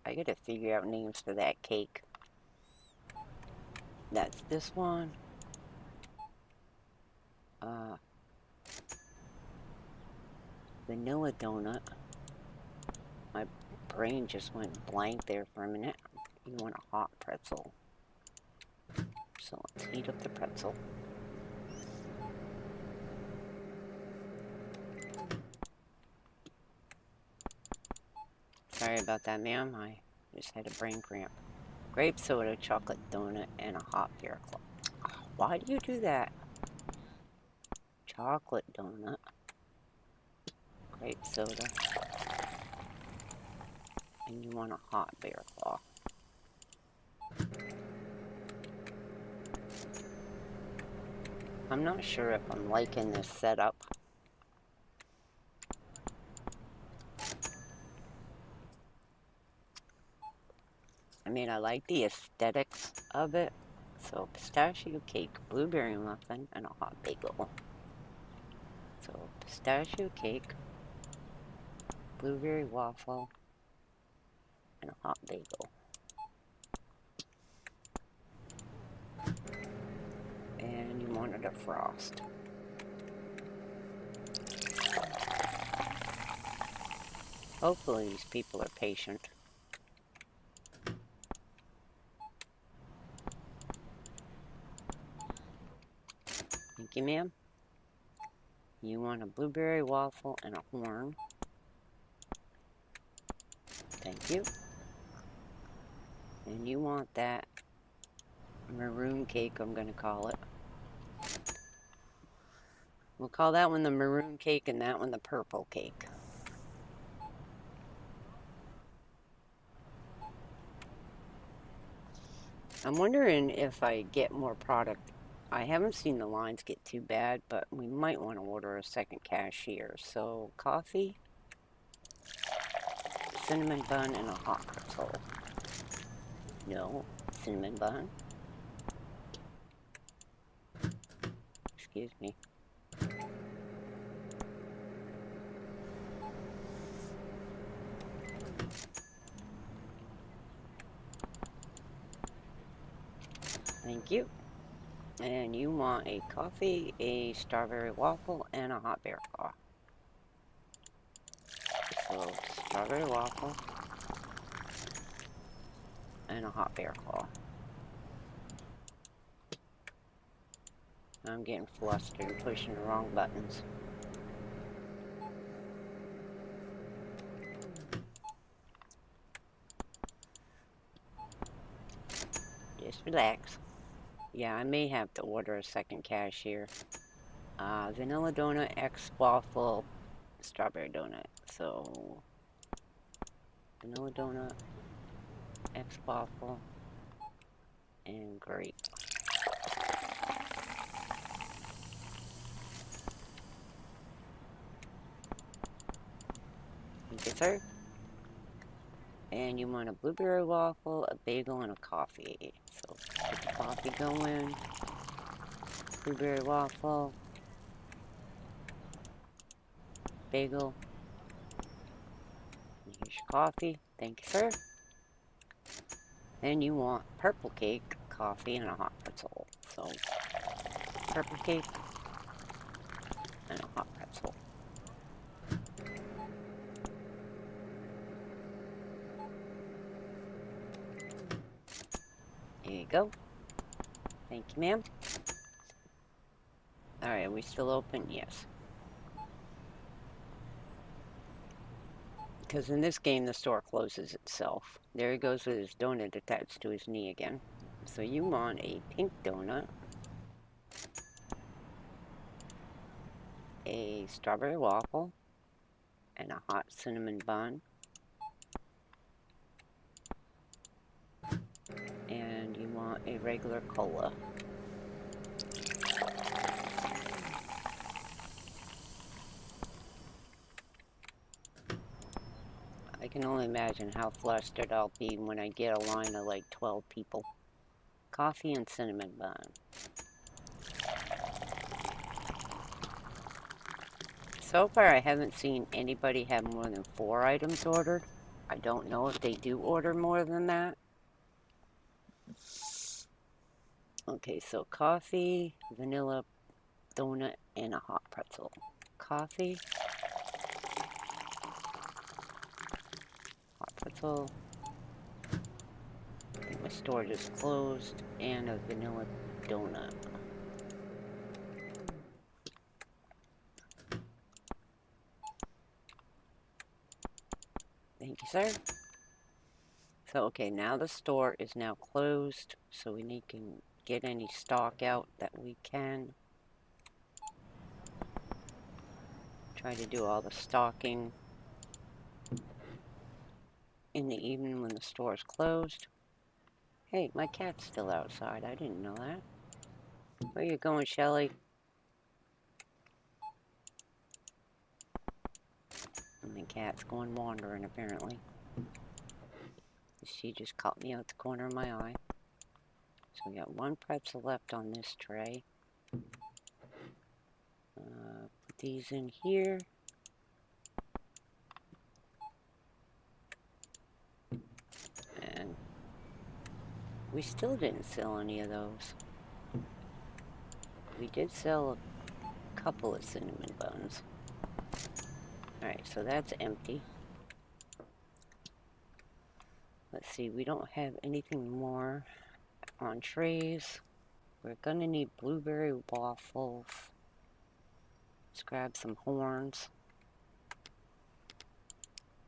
I gotta figure out names for that cake. That's this one. Vanilla donut. My brain just went blank there for a minute. You want a hot pretzel. So let's heat up the pretzel. Sorry about that, ma'am. I just had a brain cramp. Grape soda, chocolate donut, and a hot beer club. Why do you do that? Chocolate donut. Grape soda. And you want a hot bear claw. I'm not sure if I'm liking this setup. I mean, I like the aesthetics of it, So pistachio cake, blueberry muffin, and a hot bagel. So pistachio cake, blueberry waffle, and a hot bagel. And you wanted a frost. Hopefully these people are patient. Thank you, ma'am. You want a blueberry waffle and a horn. Thank you. And you want that maroon cake, I'm going to call it. We'll call that one the maroon cake and that one the purple cake. I'm wondering if I get more product. I haven't seen the lines get too bad, but we might want to order a second cashier. So coffee, cinnamon bun, and a hot pretzel. No, cinnamon bun. Excuse me. Thank you. And you want a coffee, a strawberry waffle, and a hot bear claw. So strawberry waffle and a hot bear claw. I'm getting flustered and pushing the wrong buttons. Just relax. Yeah, I may have to order a second cashier. Vanilla donut, X waffle, strawberry donut. So, vanilla donut, X waffle, and grape. Thank you, sir. And you want a blueberry waffle, a bagel, and a coffee. So, get the coffee going. Blueberry waffle, bagel. And here's your coffee. Thank you, sir. Then you want purple cake, coffee, and a hot pretzel. So, purple cake and a hot pretzel. There you go. Thank you, ma'am. Alright, are we still open? Yes. Because in this game, the store closes itself. There he goes with his donut attached to his knee again. So you want a pink donut, a strawberry waffle, and a hot cinnamon bun. And you want a regular cola. I can only imagine how flustered I'll be when I get a line of like 12 people. Coffee and cinnamon bun. So far, I haven't seen anybody have more than 4 items ordered. I don't know if they do order more than that. Okay, so coffee, vanilla donut, and a hot pretzel. Coffee, hot pretzel. I think my store just closed, and a vanilla donut. Thank you, sir. So, okay, now the store is now closed, so we need to get any stock out that we can. Try to do all the stocking in the evening when the store is closed. Hey, my cat's still outside. I didn't know that. Where you going, Shelly? And the cat's going wandering, apparently. She just caught me out the corner of my eye. So we got one pretzel left on this tray. Put these in here. And we still didn't sell any of those. We did sell a couple of cinnamon buns. Alright, so that's empty. Let's see, we don't have anything more on trays. We're gonna need blueberry waffles. Let's grab some horns.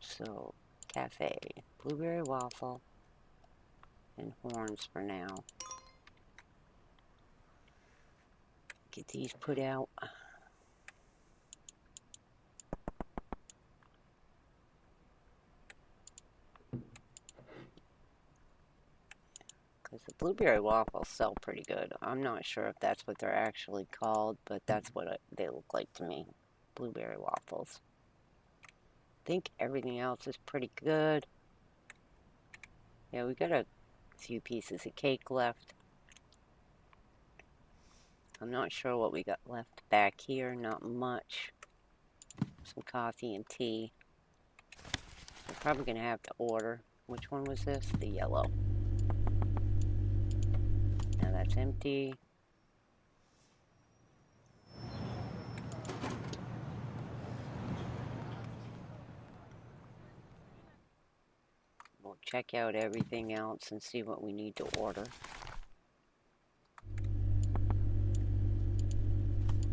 So, cafe, blueberry waffle, and horns for now. Get these put out. Because the blueberry waffles sell pretty good. I'm not sure if that's what they're actually called, but that's what they look like to me. Blueberry waffles. I think everything else is pretty good. Yeah, we got a few pieces of cake left. I'm not sure what we got left back here. Not much. Some coffee and tea. We're probably going to have to order. Which one was this? The yellow. Now that's empty. We'll check out everything else and see what we need to order.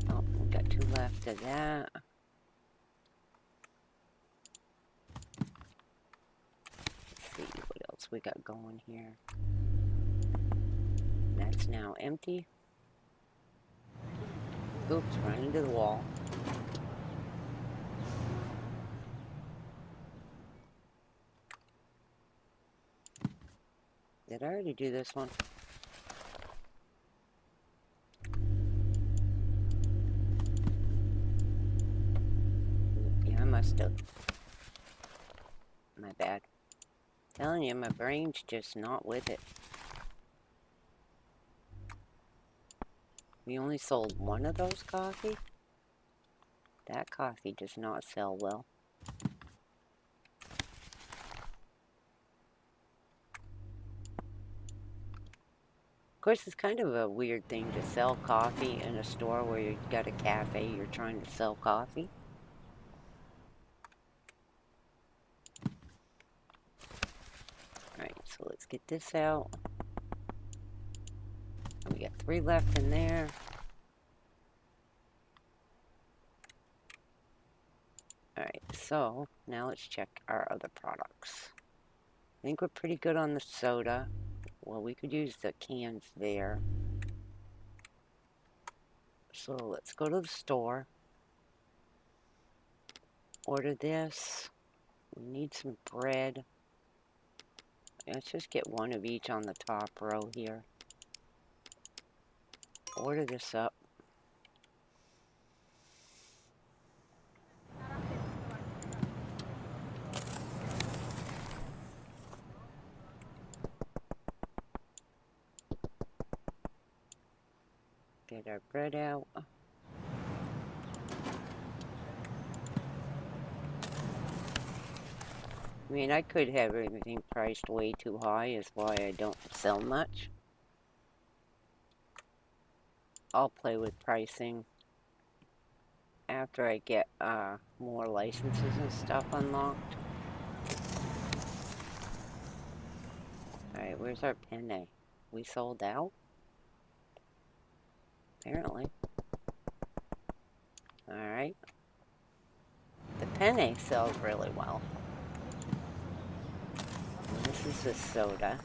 Oh, we got 2 left of that. Let's see what else we got going here. That's now empty. Oops, run into the wall. Did I already do this one? Yeah, I must have. My bad. Telling you, my brain's just not with it. We only sold one of those coffee? That coffee does not sell well. Of course, it's kind of a weird thing to sell coffee in a store where you've got a cafe, you're trying to sell coffee. Alright, so let's get this out. We got 3 left in there. Alright, so now let's check our other products. I think we're pretty good on the soda. Well, we could use the cans there. So let's go to the store. Order this. We need some bread. Let's just get one of each on the top row here. Order this up. Get our bread out. I mean, I could have everything priced way too high, is why I don't sell much. I'll play with pricing after I get more licenses and stuff unlocked. Alright, where's our penne? We sold out? Apparently. Alright. The penne sells really well. And this is the soda.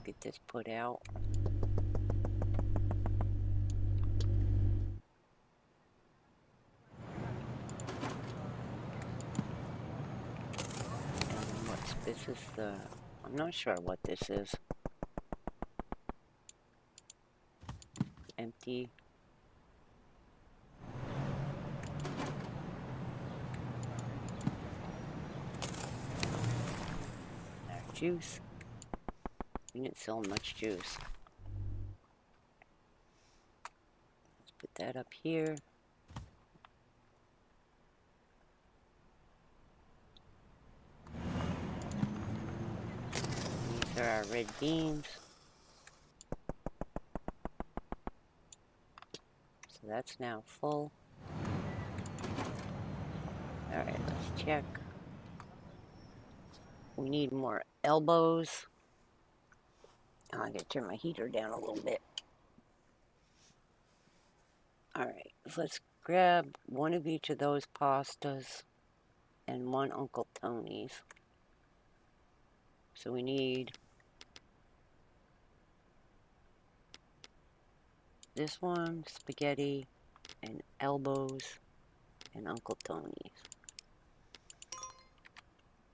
Get this put out. And what's this? Is the... I'm not sure what this is. Empty. Our juice. You didn't sell much juice. Let's put that up here. These are our red beans. So that's now full. Alright, let's check. We need more elbows. Oh, I gotta turn my heater down a little bit. Alright, let's grab one of each of those pastas and one Uncle Tony's. So we need this one, spaghetti, and elbows, and Uncle Tony's.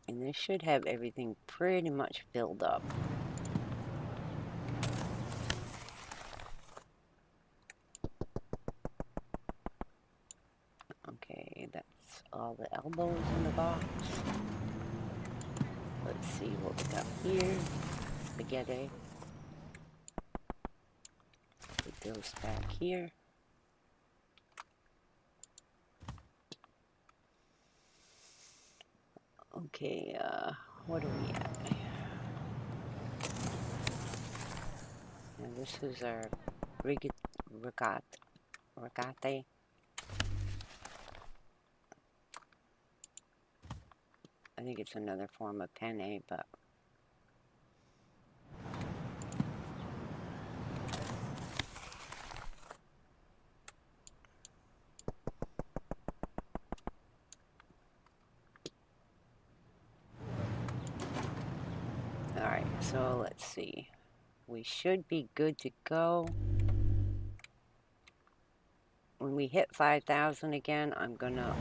And this should have everything pretty much filled up. Okay, that's all the elbows in the box. Let's see what we got here. Spaghetti. Put those back here. Okay, what are we at? Now this is our ricotta. I think it's another form of penne, but alright, so let's see. We should be good to go. When we hit 5,000 again, I'm gonna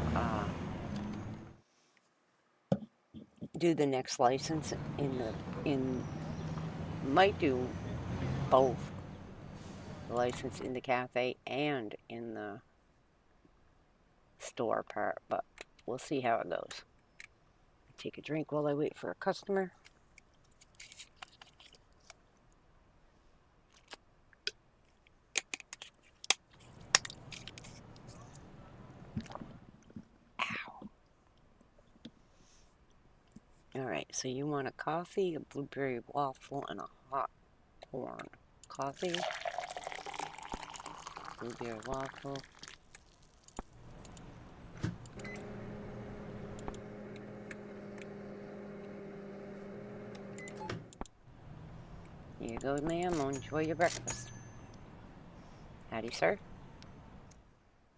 do the next license might do both. The license in the cafe and in the store part, but we'll see how it goes. Take a drink while I wait for a customer. Alright, so you want a coffee, a blueberry waffle, and a hot corn. Coffee, blueberry waffle. Here you go, ma'am. Enjoy your breakfast. Howdy, sir.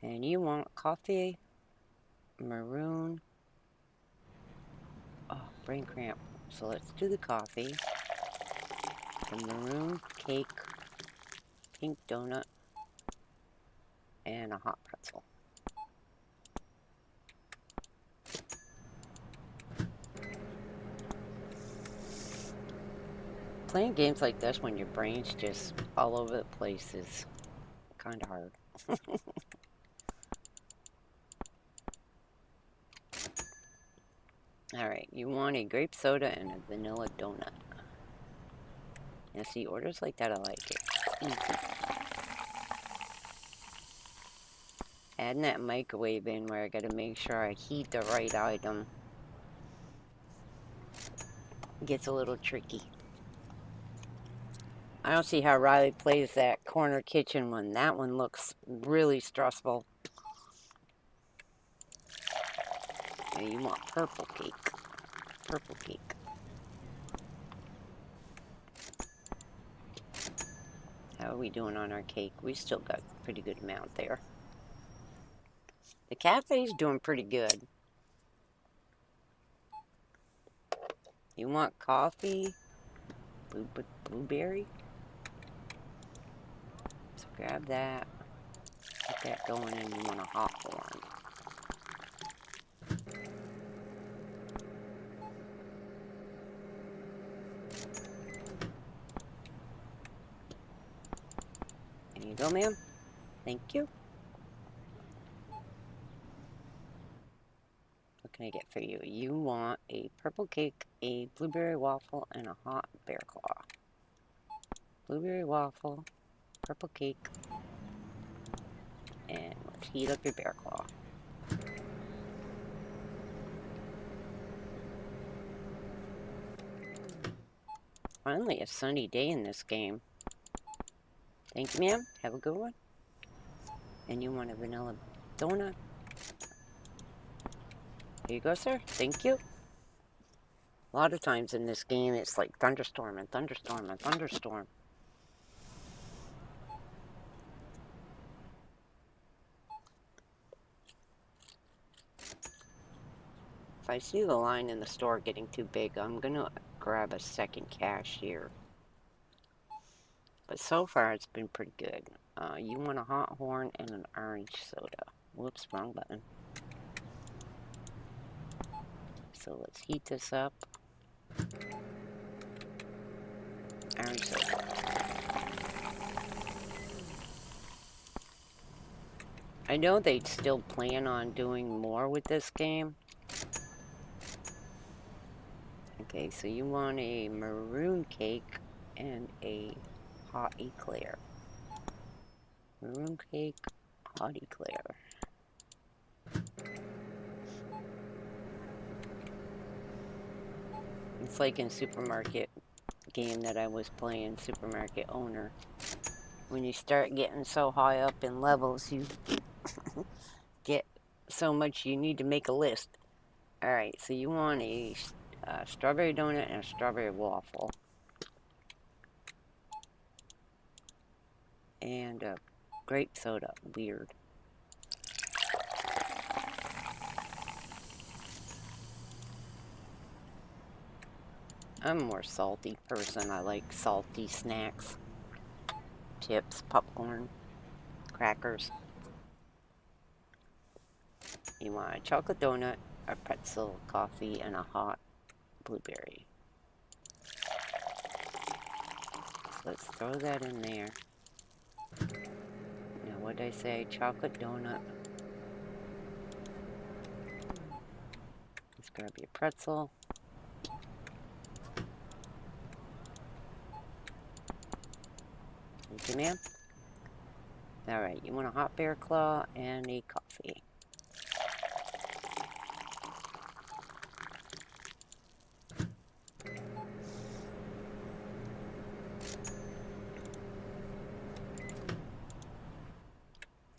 And you want coffee, maroon. Oh, brain cramp. So let's do the coffee. The maroon cake, pink donut, and a hot pretzel. Playing games like this when your brain's just all over the place is kind of hard. Alright, you want a grape soda and a vanilla donut. Now see, orders like that, I like it. Easy. Adding that microwave in where I gotta make sure I heat the right item gets a little tricky. I don't see how Riley plays that corner kitchen one. That one looks really stressful. Now you want purple cake. Purple cake. How are we doing on our cake? We still got a pretty good amount there. The cafe's doing pretty good. You want coffee? Blueberry? So grab that. Get that going, and you want a hot one. There you go, ma'am. Thank you. What can I get for you? You want a purple cake, a blueberry waffle, and a hot bear claw. blueberry waffle, purple cake, and let's heat up your bear claw. Finally, a sunny day in this game. Thank you, ma'am. Have a good one. And you want a vanilla donut? Here you go, sir. Thank you. A lot of times in this game, it's like thunderstorm and thunderstorm and thunderstorm. If I see the line in the store getting too big, I'm going to grab a second cashier. But so far, it's been pretty good. You want a hot horn and an orange soda. Whoops, wrong button. So let's heat this up. Orange soda. I know they'd still plan on doing more with this game. Okay, so you want a maroon cake and a hot eclair. Maroon cake, hot eclair. It's like in supermarket game that I was playing, Supermarket Owner. When you start getting so high up in levels, you get so much you need to make a list. Alright, so you want a strawberry donut and a strawberry waffle. And a grape soda. Weird. I'm a more salty person. I like salty snacks. Chips, popcorn, crackers. You want a chocolate donut, a pretzel, coffee, and a hot blueberry. So let's throw that in there. Now, what did I say? Chocolate donut. Let's grab your pretzel. Thank you, ma'am. Alright, you want a hot bear claw and a coffee.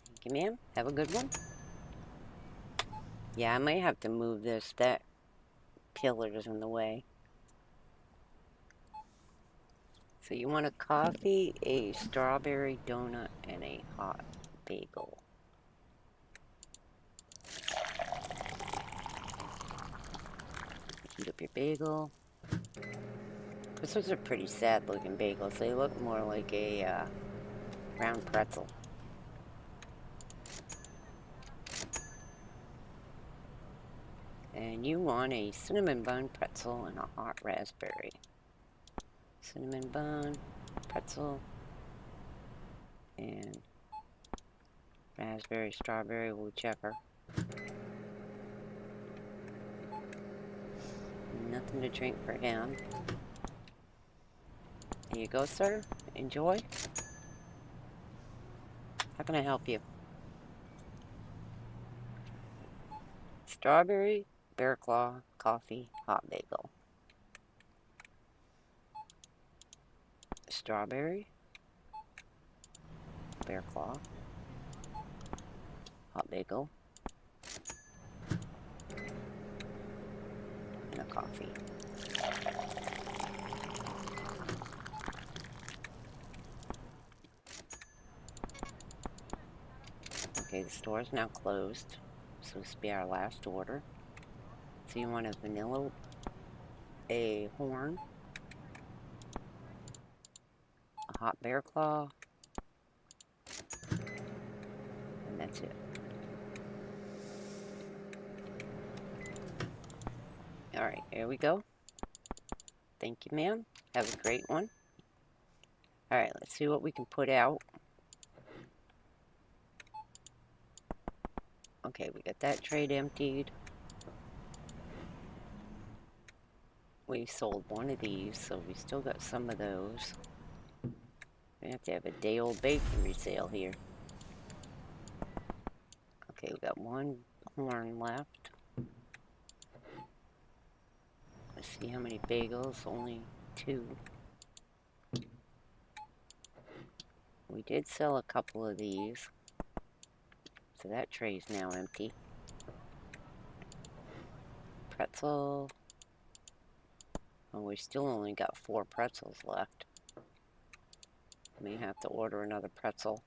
Thank you, ma'am. Have a good one. Yeah, I might have to move this. That pillar's in the way. So you want a coffee, a strawberry donut, and a hot bagel. Heat up your bagel. Those are pretty sad looking bagels. They look more like a round pretzel. And you want a cinnamon bun pretzel and a hot raspberry. Cinnamon bun, pretzel, and raspberry, strawberry, whichever. Nothing to drink for him. Here you go, sir. Enjoy. How can I help you? Strawberry, bear claw, coffee, hot bagel. Strawberry, bear claw, hot bagel, and a coffee. Okay, the store is now closed, so this will be our last order. So you want a vanilla, a horn, a hot bear claw, and that's it. Alright, here we go. Thank you, ma'am. Have a great one. Alright, let's see what we can put out. Okay, we got that trade emptied. We sold one of these, so we still got some of those. We have to have a day-old bakery sale here. Okay, we got one horn left. Let's see how many bagels. Only 2. We did sell a couple of these. So that tray's now empty. Pretzel. Oh, we still only got 4 pretzels left. May have to order another pretzel.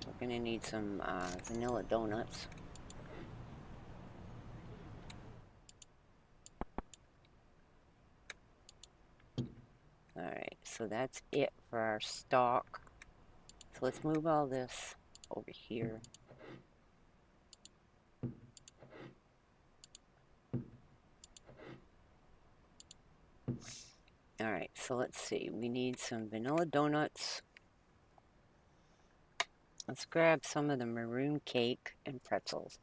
We're gonna need some vanilla donuts. Alright, so that's it for our stock. So let's move all this over here. Alright, so let's see. We need some vanilla donuts. Let's grab some of the maroon cake and pretzels.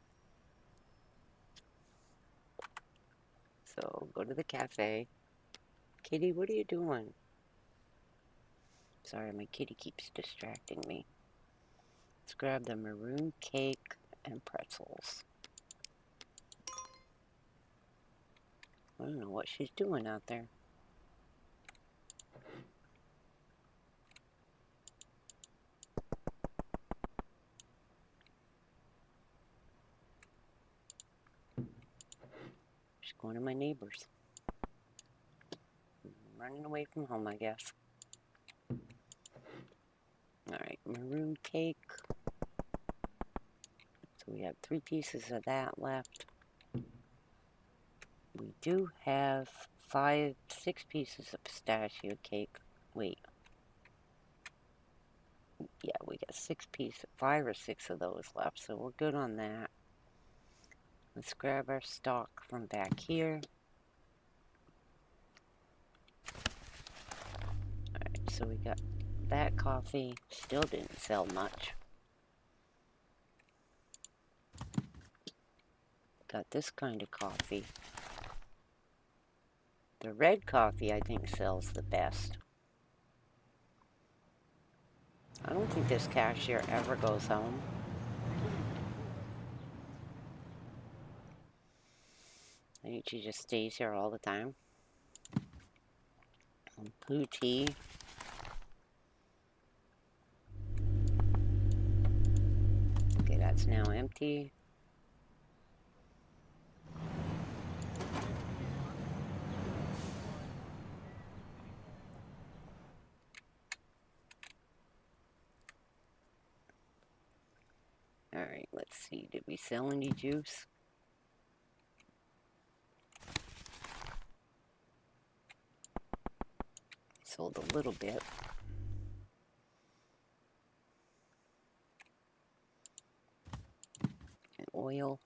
So go to the cafe. Kitty, what are you doing? Sorry, my kitty keeps distracting me. Let's grab the maroon cake and pretzels. I don't know what she's doing out there. She's going to my neighbor's. Running away from home, I guess. Alright, maroon cake. So we have 3 pieces of that left. We do have 6 pieces of pistachio cake. Wait. Yeah, we got 5 or 6 of those left, so we're good on that. Let's grab our stock from back here. Alright, so we got that coffee. Still didn't sell much. Got this kind of coffee. The red coffee, I think, sells the best. I don't think this cashier ever goes home. I think she just stays here all the time. Blue tea. Okay, that's now empty. Alright, let's see. Did we sell any juice? Sold a little bit. And oil.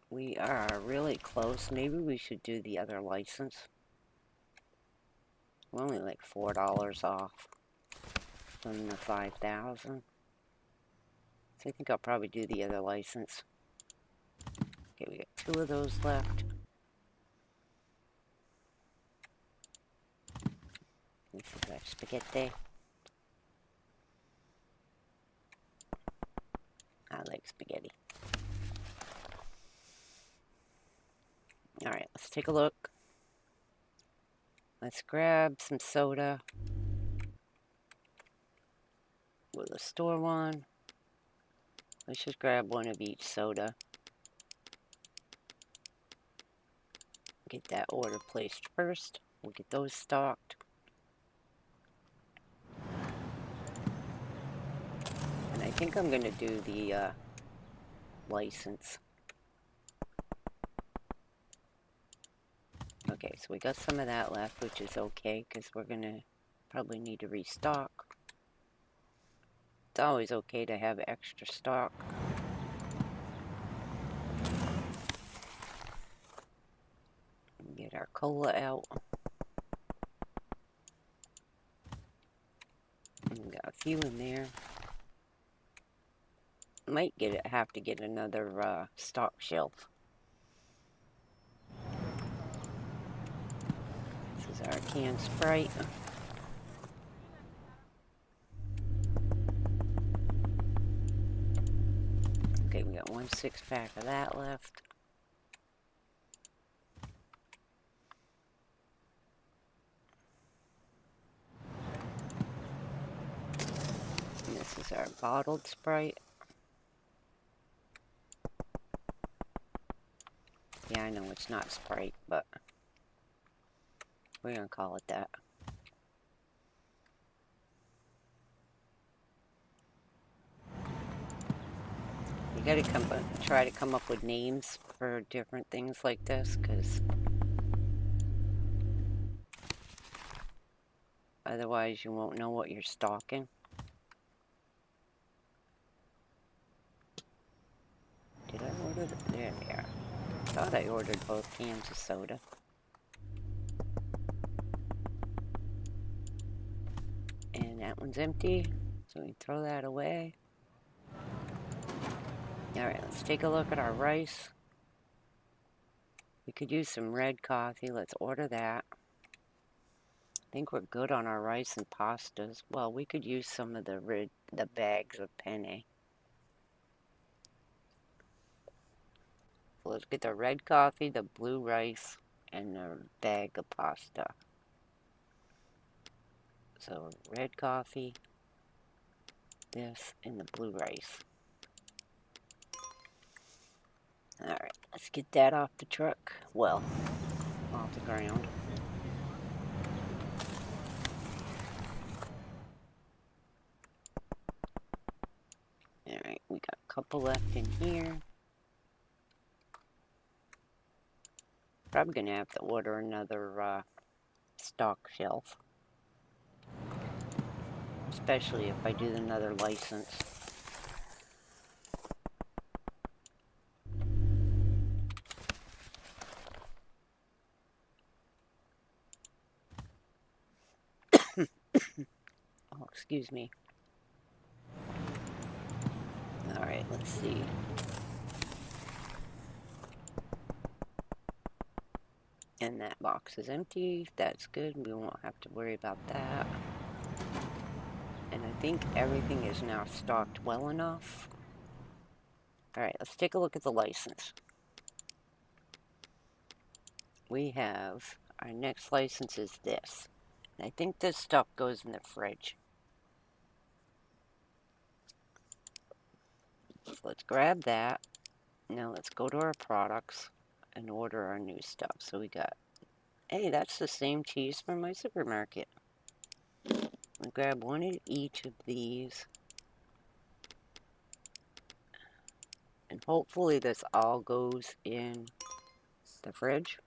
We are really close. Maybe we should do the other license. We're only like $4 off from the 5,000. So I think I'll probably do the other license. Okay, we got 2 of those left. This is our spaghetti. I like spaghetti. Alright, let's take a look. Let's grab some soda. With a store one. Let's just grab one of each soda. Get that order placed first. We'll get those stocked. And I think I'm going to do the license. Okay, so we got some of that left, which is okay, because we're going to probably need to restock. It's always okay to have extra stock. Get our cola out. We got a few in there. Might have to get another stock shelf. This is our canned Sprite. Okay, we got 1 6-pack of that left. And this is our bottled Sprite. Yeah, I know it's not Sprite, but we're gonna call it that. You gotta try to come up with names for different things like this, because otherwise you won't know what you're stocking. Did I order there they are. I thought I ordered both cans of soda. And that one's empty, so we throw that away. Alright, let's take a look at our rice. We could use some red coffee. Let's order that. I think we're good on our rice and pastas. Well, we could use some of the bags of penne. So let's get the red coffee, the blue rice, and the bag of pasta. So red coffee, this, and the blue rice. Alright, let's get that off the truck. Well, off the ground. Alright, we got a couple left in here. Probably gonna have to order another stock shelf. Especially if I do another license. Oh, excuse me. Alright, let's see. And that box is empty. That's good. We won't have to worry about that. And I think everything is now stocked well enough. Alright, let's take a look at the license. We have, our next license is this. And I think this stuff goes in the fridge. So let's grab that. Now let's go to our products and order our new stuff. So we got, hey, that's the same cheese from my supermarket. I'll grab one of each of these. And hopefully this all goes in the fridge.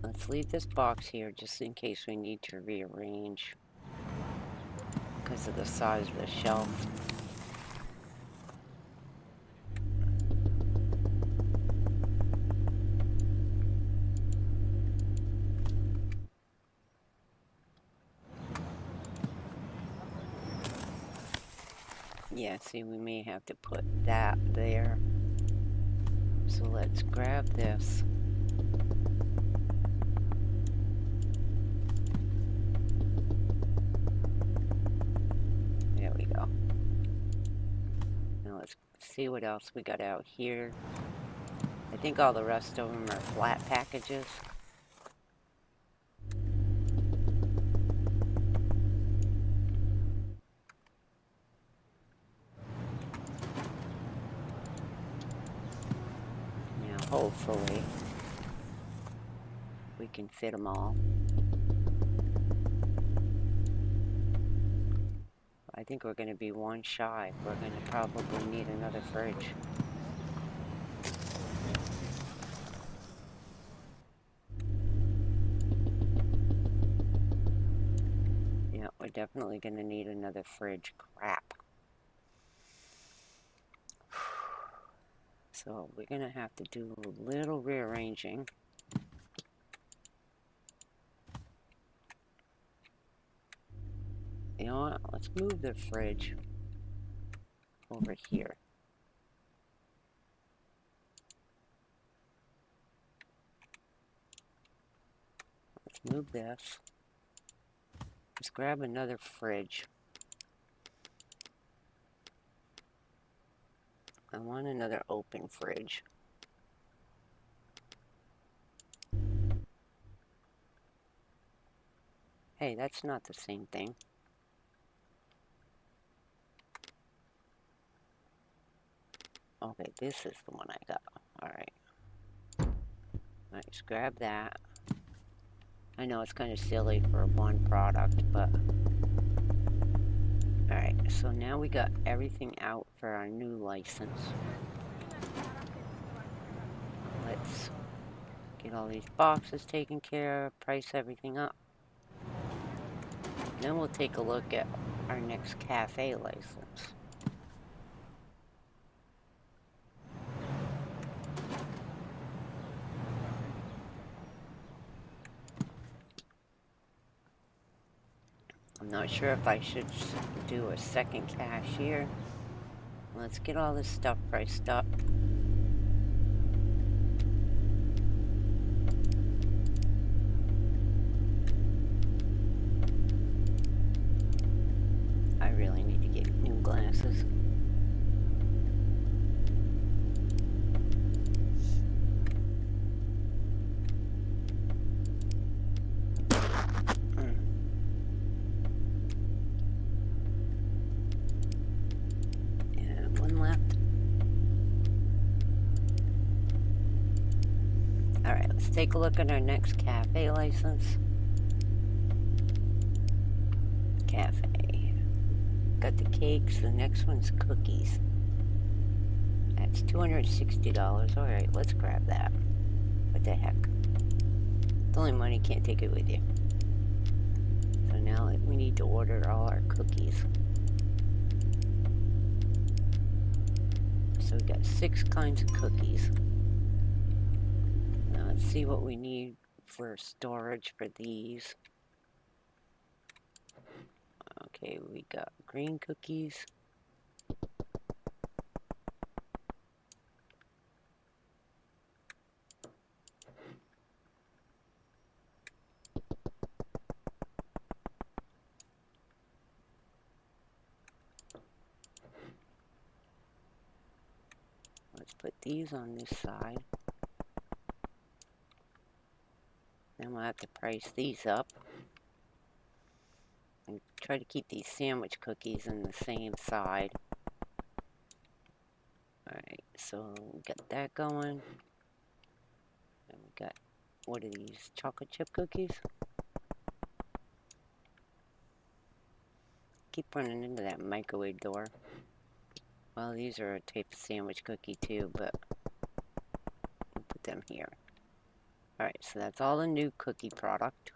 Let's leave this box here just in case we need to rearrange because of the size of the shelf. Yeah, see, we may have to put that there. So let's grab this. There we go. Now let's see what else we got out here. I think all the rest of them are flat packages. Now hopefully we can fit them all. I think we're going to be one shy. We're going to probably need another fridge. Yeah, we're definitely going to need another fridge. Crap. So we're going to have to do a little rearranging. You know what? Let's move the fridge over here. Let's move this. Let's grab another fridge. I want another open fridge. Hey, that's not the same thing. Okay, this is the one I got. Alright. Alright, just grab that. I know it's kind of silly for one product, but... Alright, so now we got everything out for our new license. Let's get all these boxes taken care of, price everything up. Then we'll take a look at our next cafe license. I'm not sure if I should do a second cashier. Let's get all this stuff priced up. I really need to get new glasses. And one left. Alright, let's take a look at our next cafe license. Cafe. Got the cakes, the next one's cookies. That's $260. Alright, let's grab that. What the heck? It's only money, can't take it with you. So now we need to order all our cookies. So we got 6 kinds of cookies. Now let's see what we need for storage for these. Okay, we got green cookies. Let's put these on this side. Then we'll have to price these up. And try to keep these sandwich cookies in the same side. Alright, so we got that going. And we got, what are these, chocolate chip cookies? Keep running into that microwave door. Well, these are a type of sandwich cookie too, but we'll put them here. Alright, so that's all the new cookie product.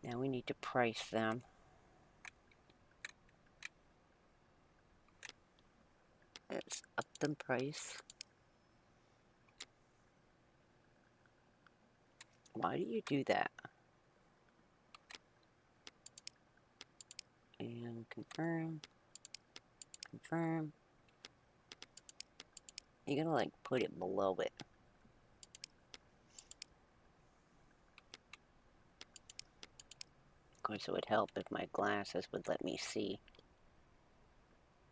Now we need to price them. Let's up the price. Why do you do that? And confirm. Confirm. You're gonna like put it below it. Of course, it would help if my glasses would let me see.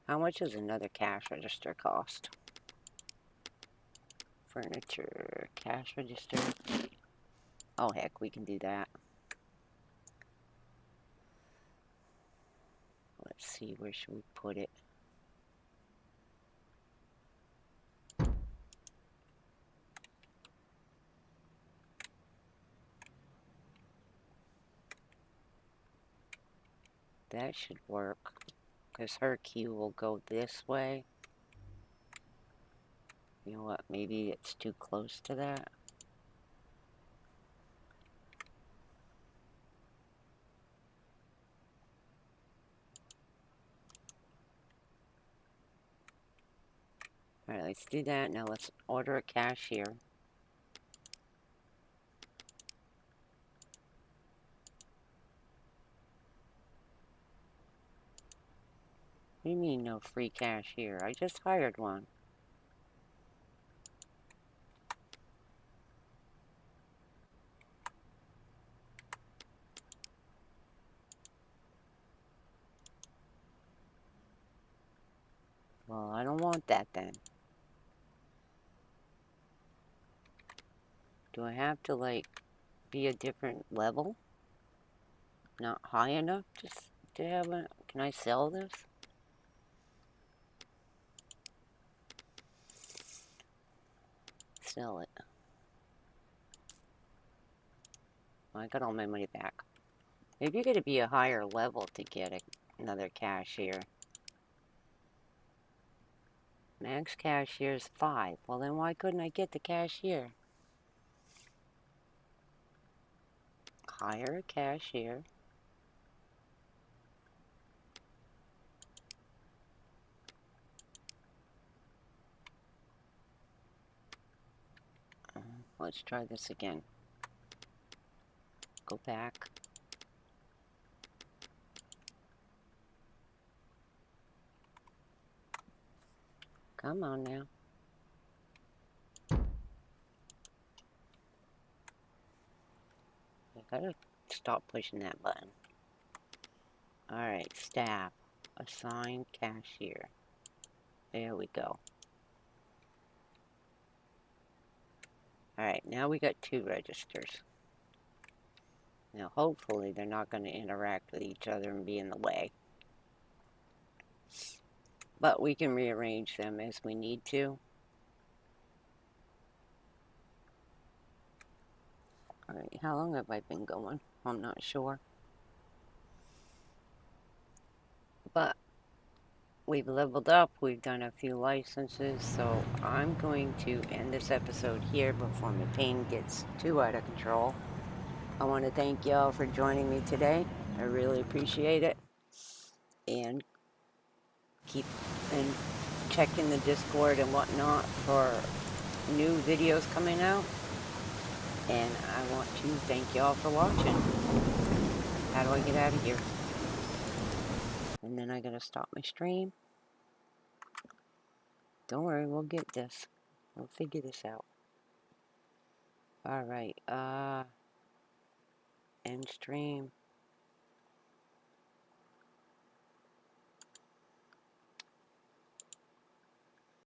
How much does another cash register cost? Furniture, cash register. Oh heck, we can do that. Let's see, where should we put it? That should work, because her queue will go this way. You know what, maybe it's too close to that. Alright, let's do that. Now let's order a cashier. What do you mean no free cashier? I just hired one. Well, I don't want that then. Do I have to, like, be a different level? Not high enough to have a... Can I sell this? Sell it. I got all my money back. Maybe you gotta be a higher level to get another cashier. Max cashier is 5. Well, then why couldn't I get the cashier? Hire a cashier. Let's try this again. Go back. Come on now. I gotta stop pushing that button. Alright, staff. Assign cashier. There we go. Alright, now we got 2 registers. Now hopefully they're not going to interact with each other and be in the way. But we can rearrange them as we need to. Alright, how long have I been going? I'm not sure. But we've leveled up, we've done a few licenses, so I'm going to end this episode here before my pain gets too out of control. I want to thank y'all for joining me today. I really appreciate it. And keep checking the Discord and whatnot for new videos coming out. And I want to thank y'all for watching. How do I get out of here? And then I gotta stop my stream. Don't worry, we'll get this. We'll figure this out. Alright, end stream.